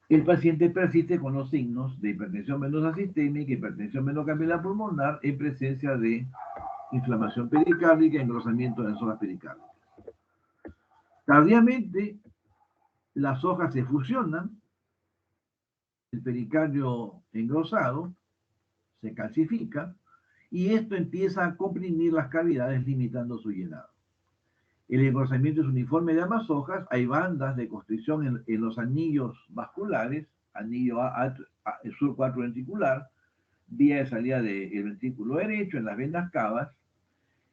El paciente persiste con los signos de hipertensión venosa sistémica, hipertensión venocapilar pulmonar en presencia de inflamación pericárdica, engrosamiento de las hojas pericárdicas. Tardíamente, las hojas se fusionan, el pericardio engrosado se calcifica y esto empieza a comprimir las cavidades limitando su llenado. El engrosamiento es uniforme de ambas hojas, hay bandas de constricción en los anillos vasculares, anillo el surco atrioventricular, vía de salida del ventrículo derecho, en las venas cavas,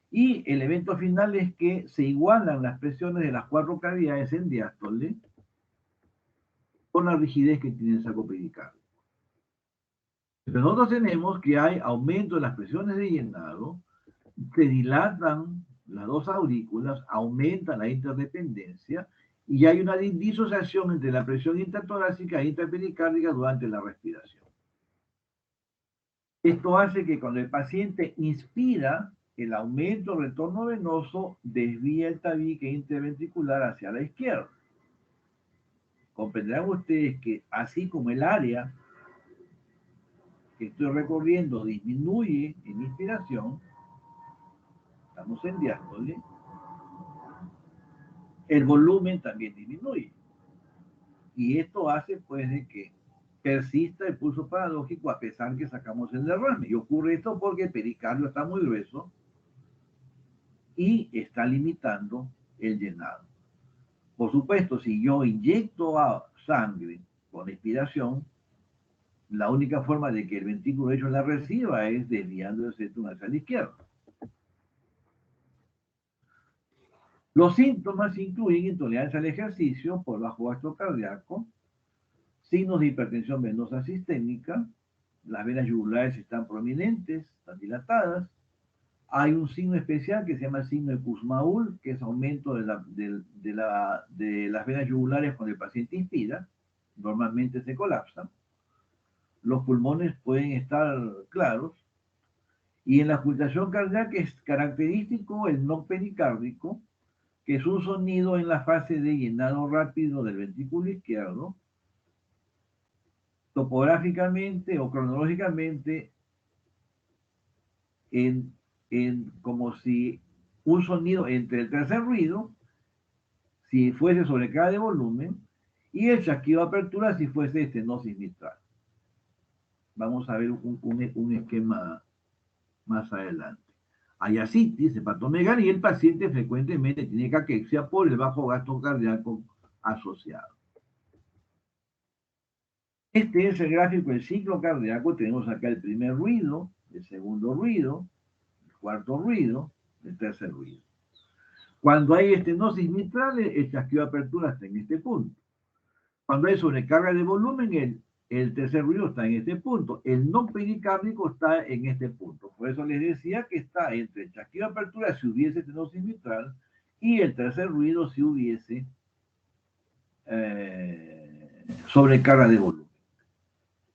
y el evento final es que se igualan las presiones de las 4 cavidades en diástole con la rigidez que tiene el saco pericárdico. Pero nosotros tenemos que hay aumento de las presiones de llenado, se dilatan las dos aurículas, aumenta la interdependencia y hay una disociación entre la presión intertorácica e interpericárdica durante la respiración. Esto hace que cuando el paciente inspira, el aumento del retorno venoso desvía el tabique interventricular hacia la izquierda. Comprenderán ustedes que así como el área que estoy recorriendo disminuye en inspiración, estamos en diástole, el volumen también disminuye. Y esto hace pues de que persista el pulso paradójico a pesar que sacamos el derrame. Y ocurre esto porque el pericardio está muy grueso y está limitando el llenado. Por supuesto, si yo inyecto sangre con expiración, la única forma de que el ventrículo derecho la reciba es desviando el septum hacia la izquierda. Los síntomas incluyen intolerancia al ejercicio por bajo gasto cardíaco, signos de hipertensión venosa sistémica, las venas yugulares están prominentes, están dilatadas. Hay un signo especial que se llama el signo de Kussmaul, que es aumento de las venas yugulares cuando el paciente inspira, normalmente se colapsan. Los pulmones pueden estar claros. Y en la ocultación cardíaca es característico el no pericárdico, que es un sonido en la fase de llenado rápido del ventrículo izquierdo. Topográficamente o cronológicamente, como si un sonido entre el tercer ruido, si fuese sobrecarga de volumen, y el chasquido de apertura si fuese estenosis mitral. Vamos a ver un esquema más adelante. Hay ascitis, hepatomegalia, y el paciente frecuentemente tiene caquexia por el bajo gasto cardíaco asociado. Este es el gráfico del ciclo cardíaco. Tenemos acá el primer ruido, el segundo ruido, el cuarto ruido, el tercer ruido. Cuando hay estenosis mitral, el chasquido de apertura está en este punto. Cuando hay sobrecarga de volumen, el tercer ruido está en este punto. El no pericárdico está en este punto. Por eso les decía que está entre el chasquido de apertura si hubiese estenosis mitral y el tercer ruido si hubiese sobrecarga de volumen.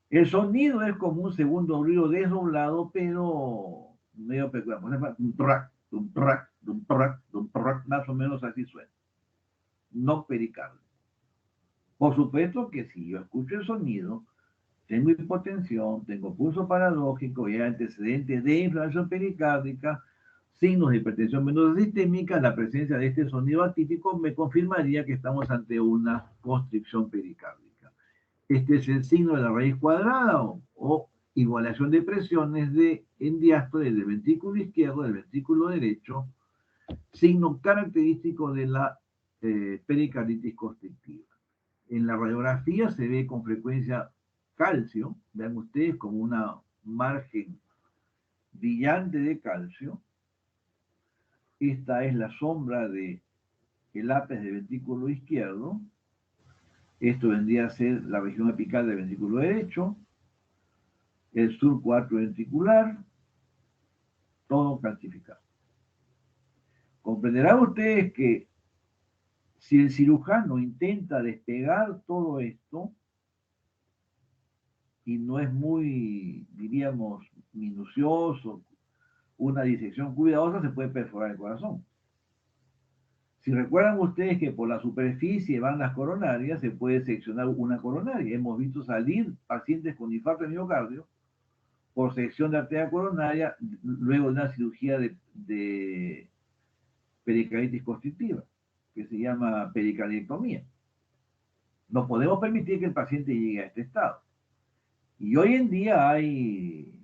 El sonido es como un segundo ruido desdoblado, pero medio peculiar. Por ejemplo, más o menos así suena. No pericárdico. Por supuesto que si yo escucho el sonido, tengo hipotensión, tengo pulso paradójico y hay antecedentes de inflamación pericárdica, signos de hipertensión venosa sistémica, la presencia de este sonido atípico me confirmaría que estamos ante una constricción pericárdica. Este es el signo de la raíz cuadrada o igualación de presiones en diástole del ventrículo izquierdo, del ventrículo derecho, signo característico de la pericarditis constrictiva. En la radiografía se ve con frecuencia calcio, vean ustedes como una margen brillante de calcio. Esta es la sombra del ápice del ventrículo izquierdo. Esto vendría a ser la región apical del ventrículo derecho, el surco atrioventricular, todo calcificado. Comprenderán ustedes que si el cirujano intenta despegar todo esto, y no es muy, diríamos, minucioso, una disección cuidadosa, se puede perforar el corazón. Si recuerdan ustedes que por la superficie van las coronarias, se puede seccionar una coronaria. Hemos visto salir pacientes con infarto de miocardio por sección de arteria coronaria luego de una cirugía de pericarditis constrictiva, que se llama pericardiectomía. No podemos permitir que el paciente llegue a este estado. Y hoy en día hay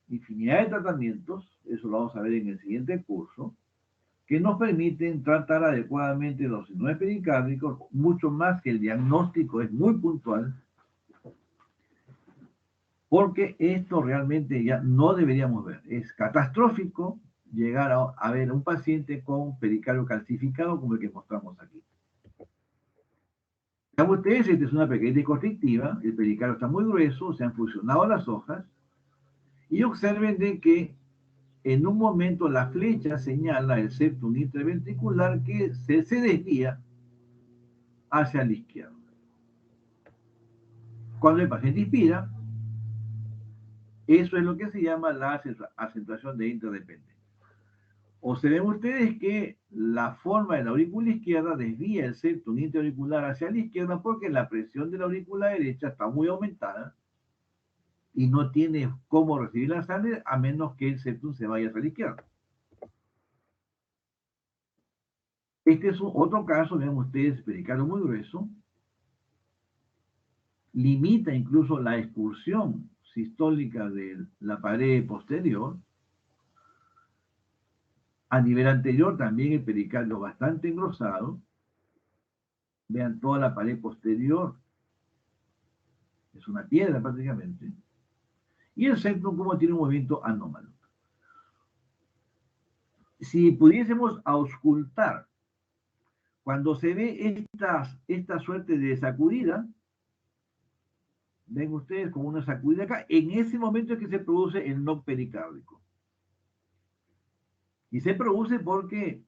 infinidad de tratamientos, eso lo vamos a ver en el siguiente curso, que nos permiten tratar adecuadamente los síndromes pericárdicos, mucho más que el diagnóstico es muy puntual, porque esto realmente ya no deberíamos ver. Es catastrófico llegar a ver a un paciente con pericardio calcificado como el que mostramos aquí. Como ustedes, esta es una pericarditis constrictiva, el pericardio está muy grueso, se han fusionado las hojas, y observen de que en un momento la flecha señala el septum interventricular que se desvía hacia la izquierda. Cuando el paciente inspira, eso es lo que se llama la acentuación de interdependencia. Observen ustedes que la forma de la aurícula izquierda desvía el septum interauricular hacia la izquierda porque la presión de la aurícula derecha está muy aumentada y no tiene cómo recibir la sangre a menos que el septum se vaya hacia la izquierda. Este es otro caso, vean ustedes, pericardio muy grueso, limita incluso la expulsión sistólica de la pared posterior. A nivel anterior también el pericardio bastante engrosado. Vean toda la pared posterior, es una piedra prácticamente. Y el septum como tiene un movimiento anómalo. Si pudiésemos auscultar, cuando se ve esta suerte de sacudida, ven ustedes como una sacudida acá, en ese momento es que se produce el knock pericárdico. Y se produce porque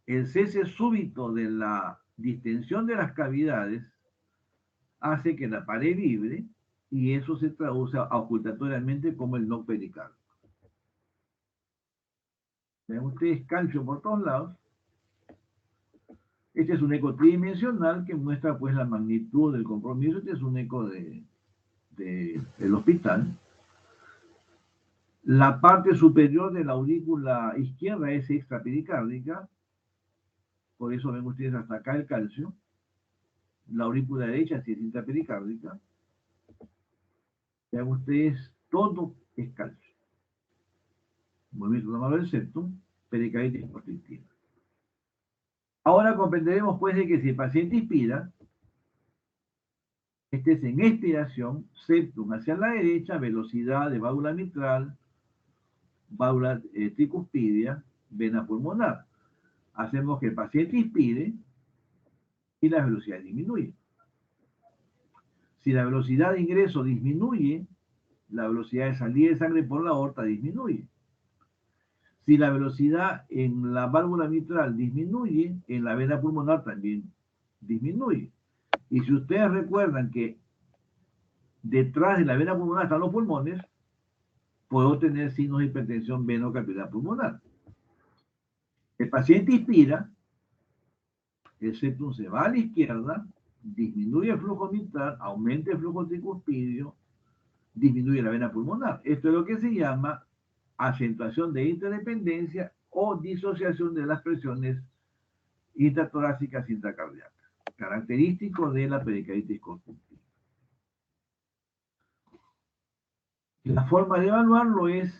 el cese súbito de la distensión de las cavidades hace que la pared vibre y eso se traduce auscultatoriamente como el knock pericárdico. Ven ustedes calcio por todos lados. Este es un eco tridimensional que muestra pues la magnitud del compromiso. Este es un eco del hospital. La parte superior de la aurícula izquierda es extrapericárdica, por eso ven ustedes hasta acá el calcio. La aurícula derecha sí es intrapericárdica. Vean ustedes, todo es calcio. Movimiento tomado del septum, pericarditis constrictiva. Ahora comprenderemos pues de que si el paciente inspira, este es en expiración, septum hacia la derecha, velocidad de válvula mitral, válvula tricuspidia, vena pulmonar. Hacemos que el paciente inspire y la velocidad disminuye. Si la velocidad de ingreso disminuye, la velocidad de salida de sangre por la aorta disminuye. Si la velocidad en la válvula mitral disminuye, en la vena pulmonar también disminuye. Y si ustedes recuerdan que detrás de la vena pulmonar están los pulmones, puedo tener signos de hipertensión venocapilar pulmonar. El paciente inspira, el septum se va a la izquierda, disminuye el flujo mitral, aumenta el flujo tricuspidio, disminuye la vena pulmonar. Esto es lo que se llama acentuación de interdependencia o disociación de las presiones intratorácicas intracardíacas, característico de la pericarditis constrictiva. La forma de evaluarlo es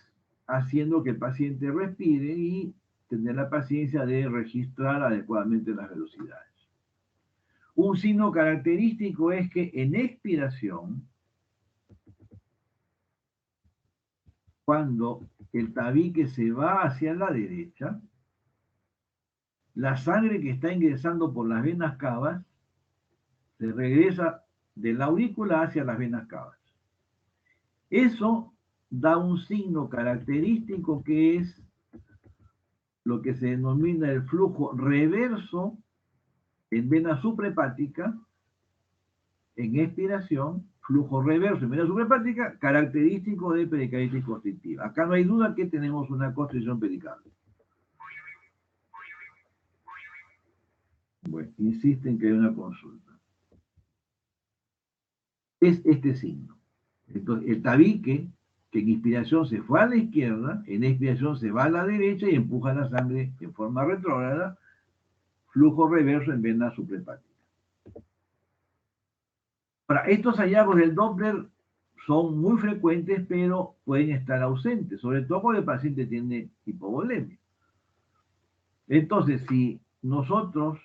haciendo que el paciente respire y tener la paciencia de registrar adecuadamente las velocidades. Un signo característico es que en expiración, cuando el tabique se va hacia la derecha, la sangre que está ingresando por las venas cavas se regresa de la aurícula hacia las venas cavas. Eso da un signo característico que es lo que se denomina el flujo reverso en vena suprahepática, en expiración, flujo reverso en vena suprahepática, característico de pericarditis constrictiva. Acá no hay duda que tenemos una constricción pericárdica. Bueno, insisten que hay una consulta. Es este signo. Entonces, el tabique, que en inspiración se fue a la izquierda, en expiración se va a la derecha y empuja la sangre en forma retrógrada, flujo reverso en vena suprahepática. Ahora, estos hallazgos del Doppler son muy frecuentes, pero pueden estar ausentes, sobre todo cuando el paciente tiene hipovolemia. Entonces, si nosotros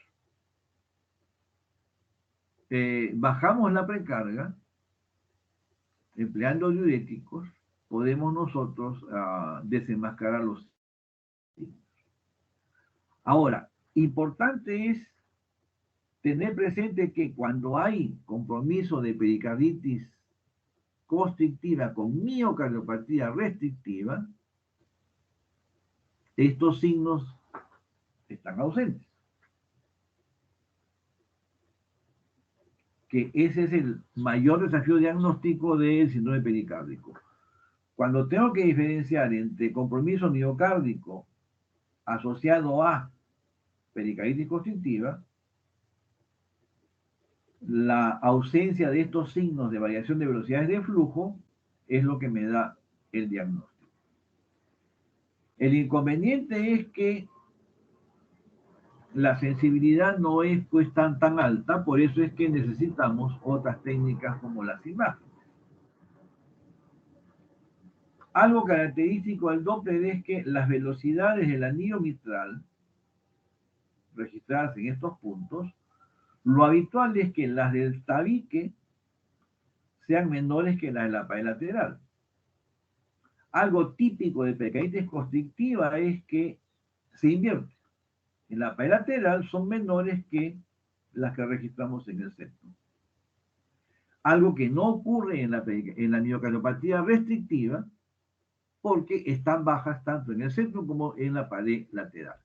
bajamos la precarga, empleando diuréticos, podemos nosotros desenmascarar los signos. Ahora, importante es tener presente que cuando hay compromiso de pericarditis constrictiva con miocardiopatía restrictiva, estos signos están ausentes. Que ese es el mayor desafío diagnóstico del síndrome pericárdico. Cuando tengo que diferenciar entre compromiso miocárdico asociado a pericarditis constrictiva, la ausencia de estos signos de variación de velocidades de flujo es lo que me da el diagnóstico. El inconveniente es que la sensibilidad no es pues tan alta, por eso es que necesitamos otras técnicas como las imágenes. Algo característico del Doppler es que las velocidades del anillo mitral registradas en estos puntos, lo habitual es que las del tabique sean menores que las de la pared lateral. Algo típico de pericarditis constrictiva es que se invierte. En la pared lateral son menores que las que registramos en el septum. Algo que no ocurre en la miocardiopatía restrictiva, porque están bajas tanto en el septum como en la pared lateral.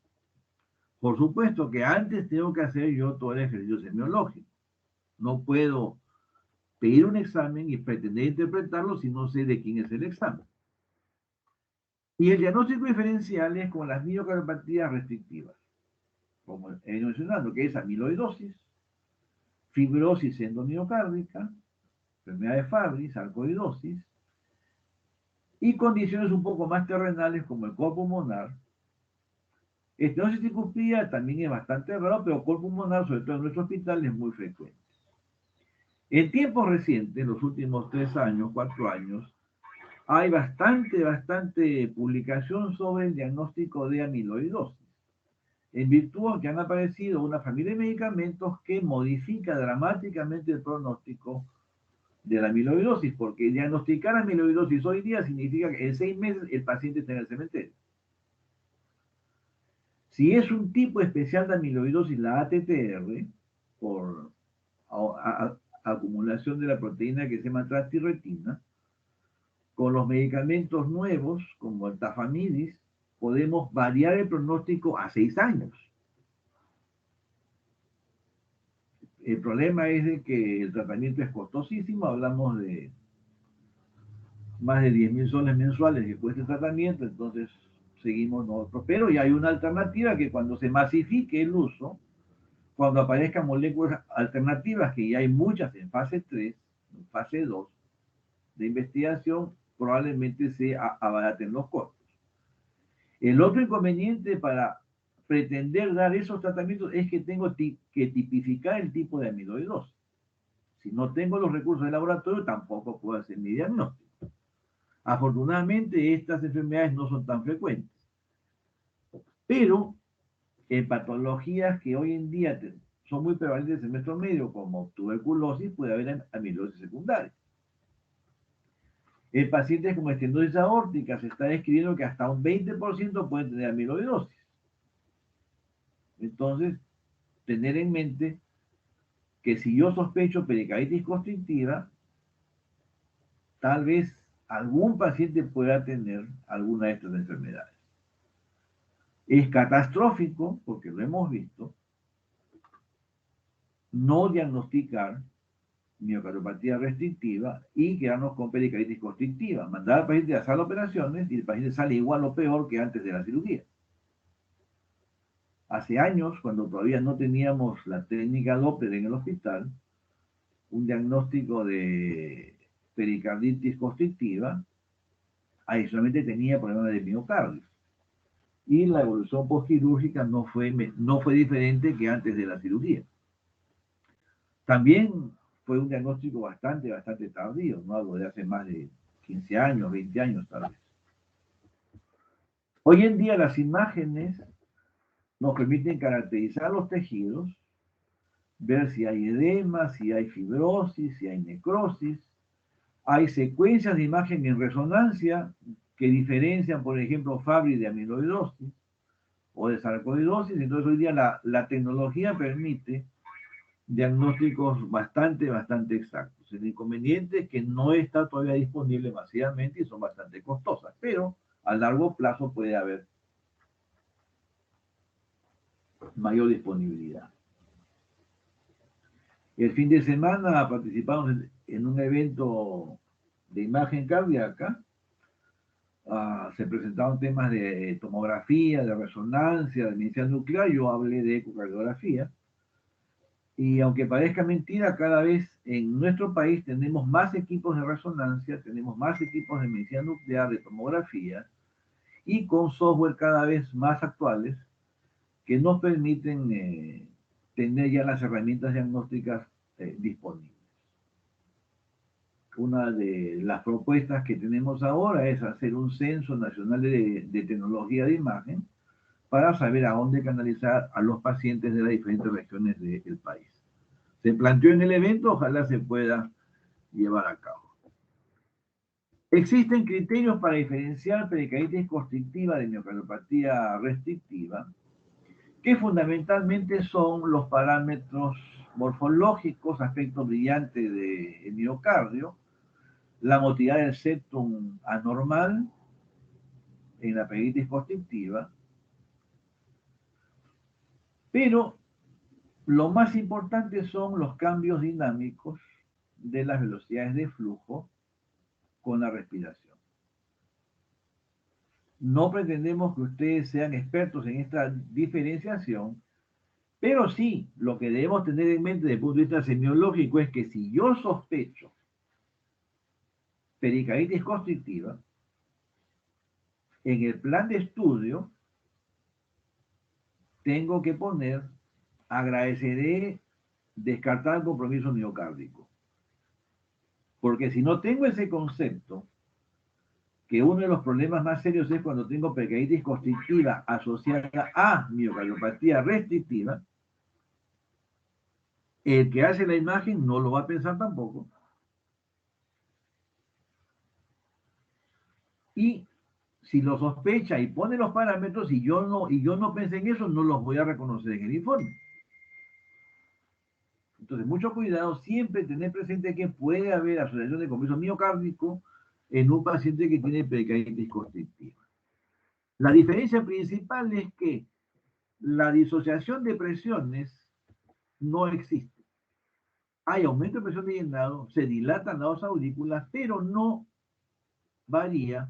Por supuesto que antes tengo que hacer yo todo el ejercicio semiológico. No puedo pedir un examen y pretender interpretarlo si no sé de quién es el examen. Y el diagnóstico diferencial es con las miocardiopatías restrictivas, como he ido mencionando, que es amiloidosis, fibrosis endomiocárdica, enfermedad de Fabry, sarcoidosis, y condiciones un poco más terrenales como el cor pulmonar. Estenosis tricúspida también es bastante raro, pero cor pulmonar, sobre todo en nuestro hospital, es muy frecuente. En tiempos recientes, en los últimos 3 años, 4 años, hay bastante publicación sobre el diagnóstico de amiloidosis, en virtud de que han aparecido una familia de medicamentos que modifica dramáticamente el pronóstico de la amiloidosis, porque diagnosticar amiloidosis hoy día significa que en 6 meses el paciente está en el cementerio. Si es un tipo especial de amiloidosis, la ATTR, por acumulación de la proteína que se llama transthyretina, con los medicamentos nuevos, como el tafamidis, podemos variar el pronóstico a 6 años. El problema es de que el tratamiento es costosísimo, hablamos de más de 10.000 soles mensuales que cuesta el tratamiento, entonces seguimos nosotros. Pero ya hay una alternativa que cuando se masifique el uso, cuando aparezcan moléculas alternativas, que ya hay muchas en fase 3, en fase 2 de investigación, probablemente se abaraten los costos. El otro inconveniente para pretender dar esos tratamientos es que tengo que tipificar el tipo de amiloidosis. Si no tengo los recursos de laboratorio, tampoco puedo hacer mi diagnóstico. Afortunadamente, estas enfermedades no son tan frecuentes. Pero en patologías que hoy en día son muy prevalentes en nuestro medio, como tuberculosis, puede haber amiloidosis secundaria. En pacientes como estenosis aórtica se está describiendo que hasta un 20% pueden tener amiloidosis. Entonces, tener en mente que si yo sospecho pericarditis constrictiva, tal vez algún paciente pueda tener alguna de estas enfermedades. Es catastrófico, porque lo hemos visto, no diagnosticar miocardiopatía restrictiva y quedarnos con pericarditis constrictiva. Mandar al paciente a hacer operaciones y el paciente sale igual o peor que antes de la cirugía. Hace años, cuando todavía no teníamos la técnica Doppler en el hospital, un diagnóstico de pericarditis constrictiva, adicionalmente tenía problemas de miocardio. Y la evolución postquirúrgica no fue diferente que antes de la cirugía. También fue un diagnóstico bastante tardío, ¿no? Algo de hace más de 15 años, 20 años tal vez. Hoy en día las imágenes nos permiten caracterizar los tejidos, ver si hay edema, si hay fibrosis, si hay necrosis. Hay secuencias de imagen en resonancia que diferencian, por ejemplo, Fabry de amiloidosis o de sarcoidosis. Entonces hoy día la tecnología permite diagnósticos bastante exactos. El inconveniente es que no está todavía disponible masivamente y son bastante costosas, pero a largo plazo puede haber mayor disponibilidad. El fin de semana participamos en un evento de imagen cardíaca. Se presentaron temas de tomografía, de resonancia, de medicina nuclear. Yo hablé de ecocardiografía. Y aunque parezca mentira, cada vez en nuestro país tenemos más equipos de resonancia, tenemos más equipos de medicina nuclear, de tomografía, y con software cada vez más actuales que nos permiten tener ya las herramientas diagnósticas disponibles. Una de las propuestas que tenemos ahora es hacer un censo nacional de tecnología de imagen para saber a dónde canalizar a los pacientes de las diferentes regiones del país. Se planteó en el evento, ojalá se pueda llevar a cabo. Existen criterios para diferenciar pericarditis constrictiva de miocardiopatía restrictiva, que fundamentalmente son los parámetros morfológicos, aspecto brillante del miocardio, la motilidad del septum anormal en la pericarditis constrictiva, pero lo más importante son los cambios dinámicos de las velocidades de flujo con la respiración. No pretendemos que ustedes sean expertos en esta diferenciación, pero sí, lo que debemos tener en mente desde el punto de vista semiológico es que si yo sospecho pericarditis constrictiva, en el plan de estudio tengo que poner, agradeceré descartar el compromiso miocárdico. Porque si no tengo ese concepto, que uno de los problemas más serios es cuando tengo pericarditis constrictiva asociada a miocardiopatía restrictiva, el que hace la imagen no lo va a pensar tampoco. Y si lo sospecha y pone los parámetros y yo no pensé en eso, no los voy a reconocer en el informe. Entonces, mucho cuidado, siempre tener presente que puede haber asociación de compromiso miocárdico en un paciente que tiene pericarditis constrictiva. La diferencia principal es que la disociación de presiones no existe. Hay aumento de presión de llenado, se dilatan las aurículas, pero no varía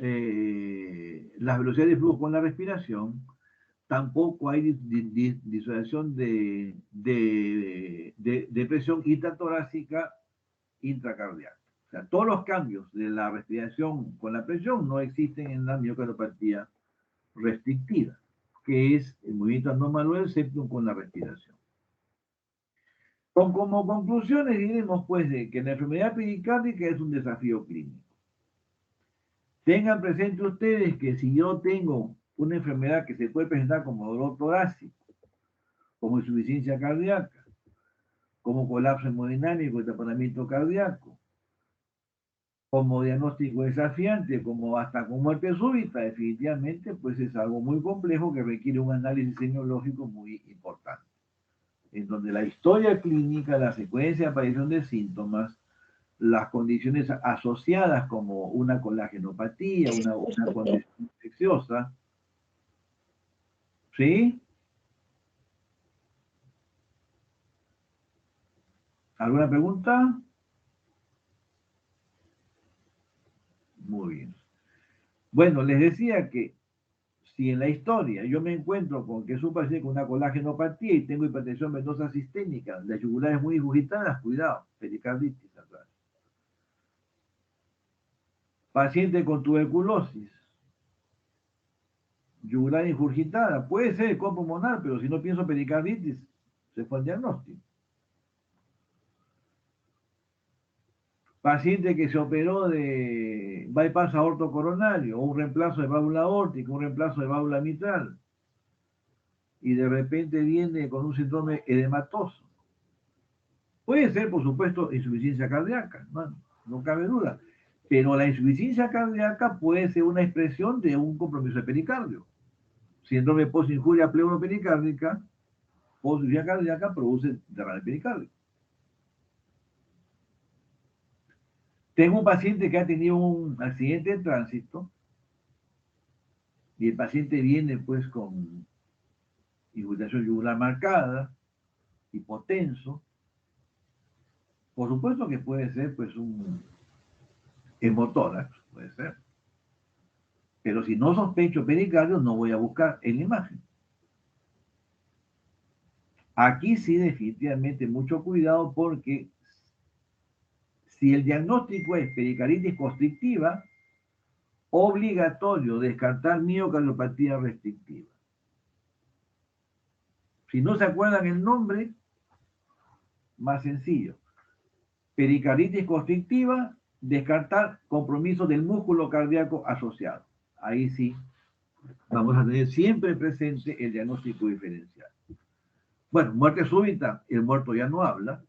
las velocidades de flujo con la respiración, tampoco hay disociación de presión intratorácica intracardíaca. O sea, todos los cambios de la respiración con la presión no existen en la miocardiopatía restrictiva, que es el movimiento anómalo del septum con la respiración. Como conclusiones diremos pues de que la enfermedad pericárdica es un desafío clínico. Tengan presente ustedes que si yo tengo una enfermedad que se puede presentar como dolor torácico, como insuficiencia cardíaca, como colapso hemodinámico y taponamiento cardíaco, como diagnóstico desafiante, como hasta con muerte súbita, definitivamente pues es algo muy complejo que requiere un análisis semiológico muy importante, en donde la historia clínica, la secuencia de aparición de síntomas, las condiciones asociadas como una colagenopatía, una condición infecciosa, ¿sí? ¿Alguna pregunta? Muy bien. Bueno, les decía que si en la historia yo me encuentro con que es un paciente con una colágenopatía y tengo hipertensión venosa sistémica, las yugulares muy ingurgitadas, cuidado, pericarditis atrás. Paciente con tuberculosis, yugular ingurgitada, puede ser el pulmonar, pero si no pienso pericarditis, se fue el diagnóstico. Paciente que se operó de bypass aortocoronario, o un reemplazo de válvula aórtica, un reemplazo de válvula mitral, y de repente viene con un síndrome edematoso. Puede ser, por supuesto, insuficiencia cardíaca, no cabe duda, pero la insuficiencia cardíaca puede ser una expresión de un compromiso de pericardio. Síndrome post-injuria pleuropericárdica, post-injuria cardíaca produce derrame pericárdico. Tengo un paciente que ha tenido un accidente de tránsito y el paciente viene pues con irritación yugular marcada, hipotenso. Por supuesto que puede ser pues un hemotórax, puede ser. Pero si no sospecho pericardio, no voy a buscar en la imagen. Aquí sí definitivamente mucho cuidado porque si el diagnóstico es pericarditis constrictiva, obligatorio descartar miocardiopatía restrictiva. Si no se acuerdan el nombre, más sencillo. Pericarditis constrictiva, descartar compromiso del músculo cardíaco asociado. Ahí sí vamos a tener siempre presente el diagnóstico diferencial. Bueno, muerte súbita, el muerto ya no habla,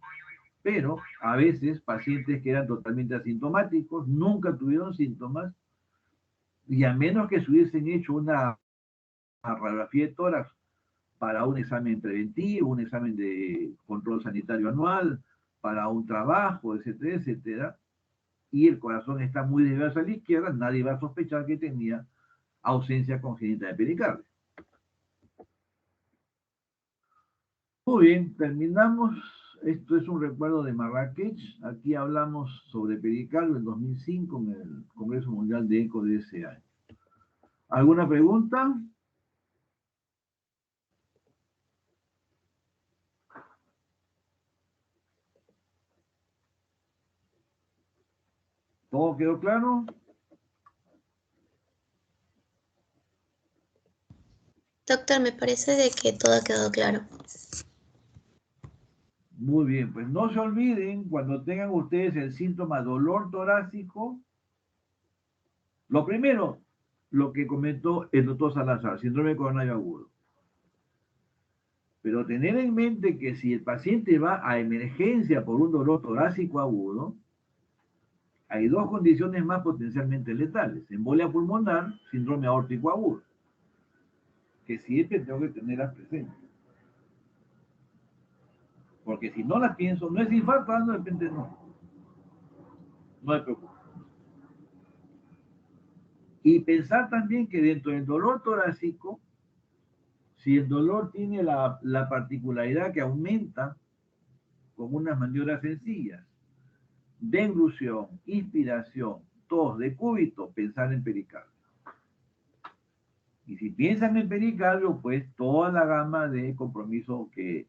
pero a veces pacientes que eran totalmente asintomáticos, nunca tuvieron síntomas, y a menos que se hubiesen hecho una radiografía de tórax para un examen preventivo, un examen de control sanitario anual, para un trabajo, etcétera, etcétera, y el corazón está muy desviado a la izquierda, nadie va a sospechar que tenía ausencia congénita de pericardio. Muy bien, terminamos. Esto es un recuerdo de Marrakech. Aquí hablamos sobre pericardio en 2005 en el Congreso Mundial de ECO de ese año. ¿Alguna pregunta? ¿Todo quedó claro? Doctor, me parece de que todo ha quedado claro. Muy bien, pues no se olviden, cuando tengan ustedes el síntoma dolor torácico, lo primero, lo que comentó el doctor Salazar, síndrome coronario agudo. Pero tener en mente que si el paciente va a emergencia por un dolor torácico agudo, hay dos condiciones más potencialmente letales: embolia pulmonar, síndrome aórtico agudo, que siempre tengo que tenerlas presentes. Porque si no las pienso, no es infarto, de repente no. No me preocupa. Y pensar también que dentro del dolor torácico, si el dolor tiene la particularidad que aumenta con unas maniobras sencillas, deglución, inspiración, tos, decúbito, pensar en pericardio. Y si piensan en pericardio, pues toda la gama de compromiso que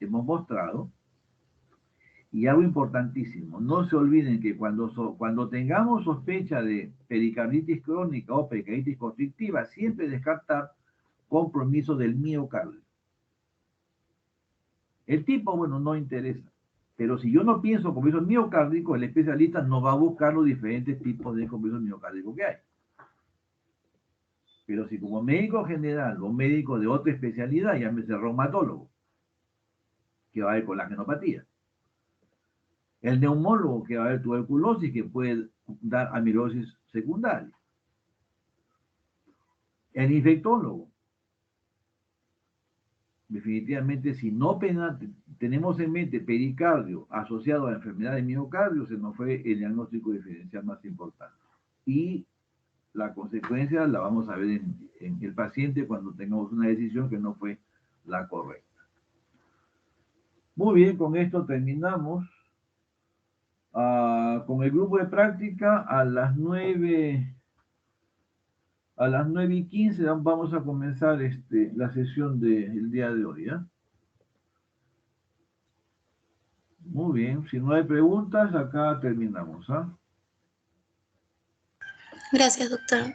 hemos mostrado. Y algo importantísimo, no se olviden que cuando tengamos sospecha de pericarditis crónica o pericarditis constrictiva, siempre descartar compromiso del miocardio. El tipo, bueno, no interesa. Pero si yo no pienso compromiso miocárdico, el especialista no va a buscar los diferentes tipos de compromiso miocárdico que hay. Pero si como médico general o médico de otra especialidad, llámese reumatólogo, que va a haber colágenopatía. El neumólogo, que va a haber tuberculosis, que puede dar amilosis secundaria. El infectólogo. Definitivamente, si no tenemos en mente pericardio asociado a la enfermedad de miocardio, se nos fue el diagnóstico diferencial más importante. Y la consecuencia la vamos a ver en el paciente cuando tengamos una decisión que no fue la correcta. Muy bien, con esto terminamos. Con el grupo de práctica a las 9:15 vamos a comenzar la sesión del día de hoy. Muy bien, si no hay preguntas, acá terminamos. Gracias, doctor.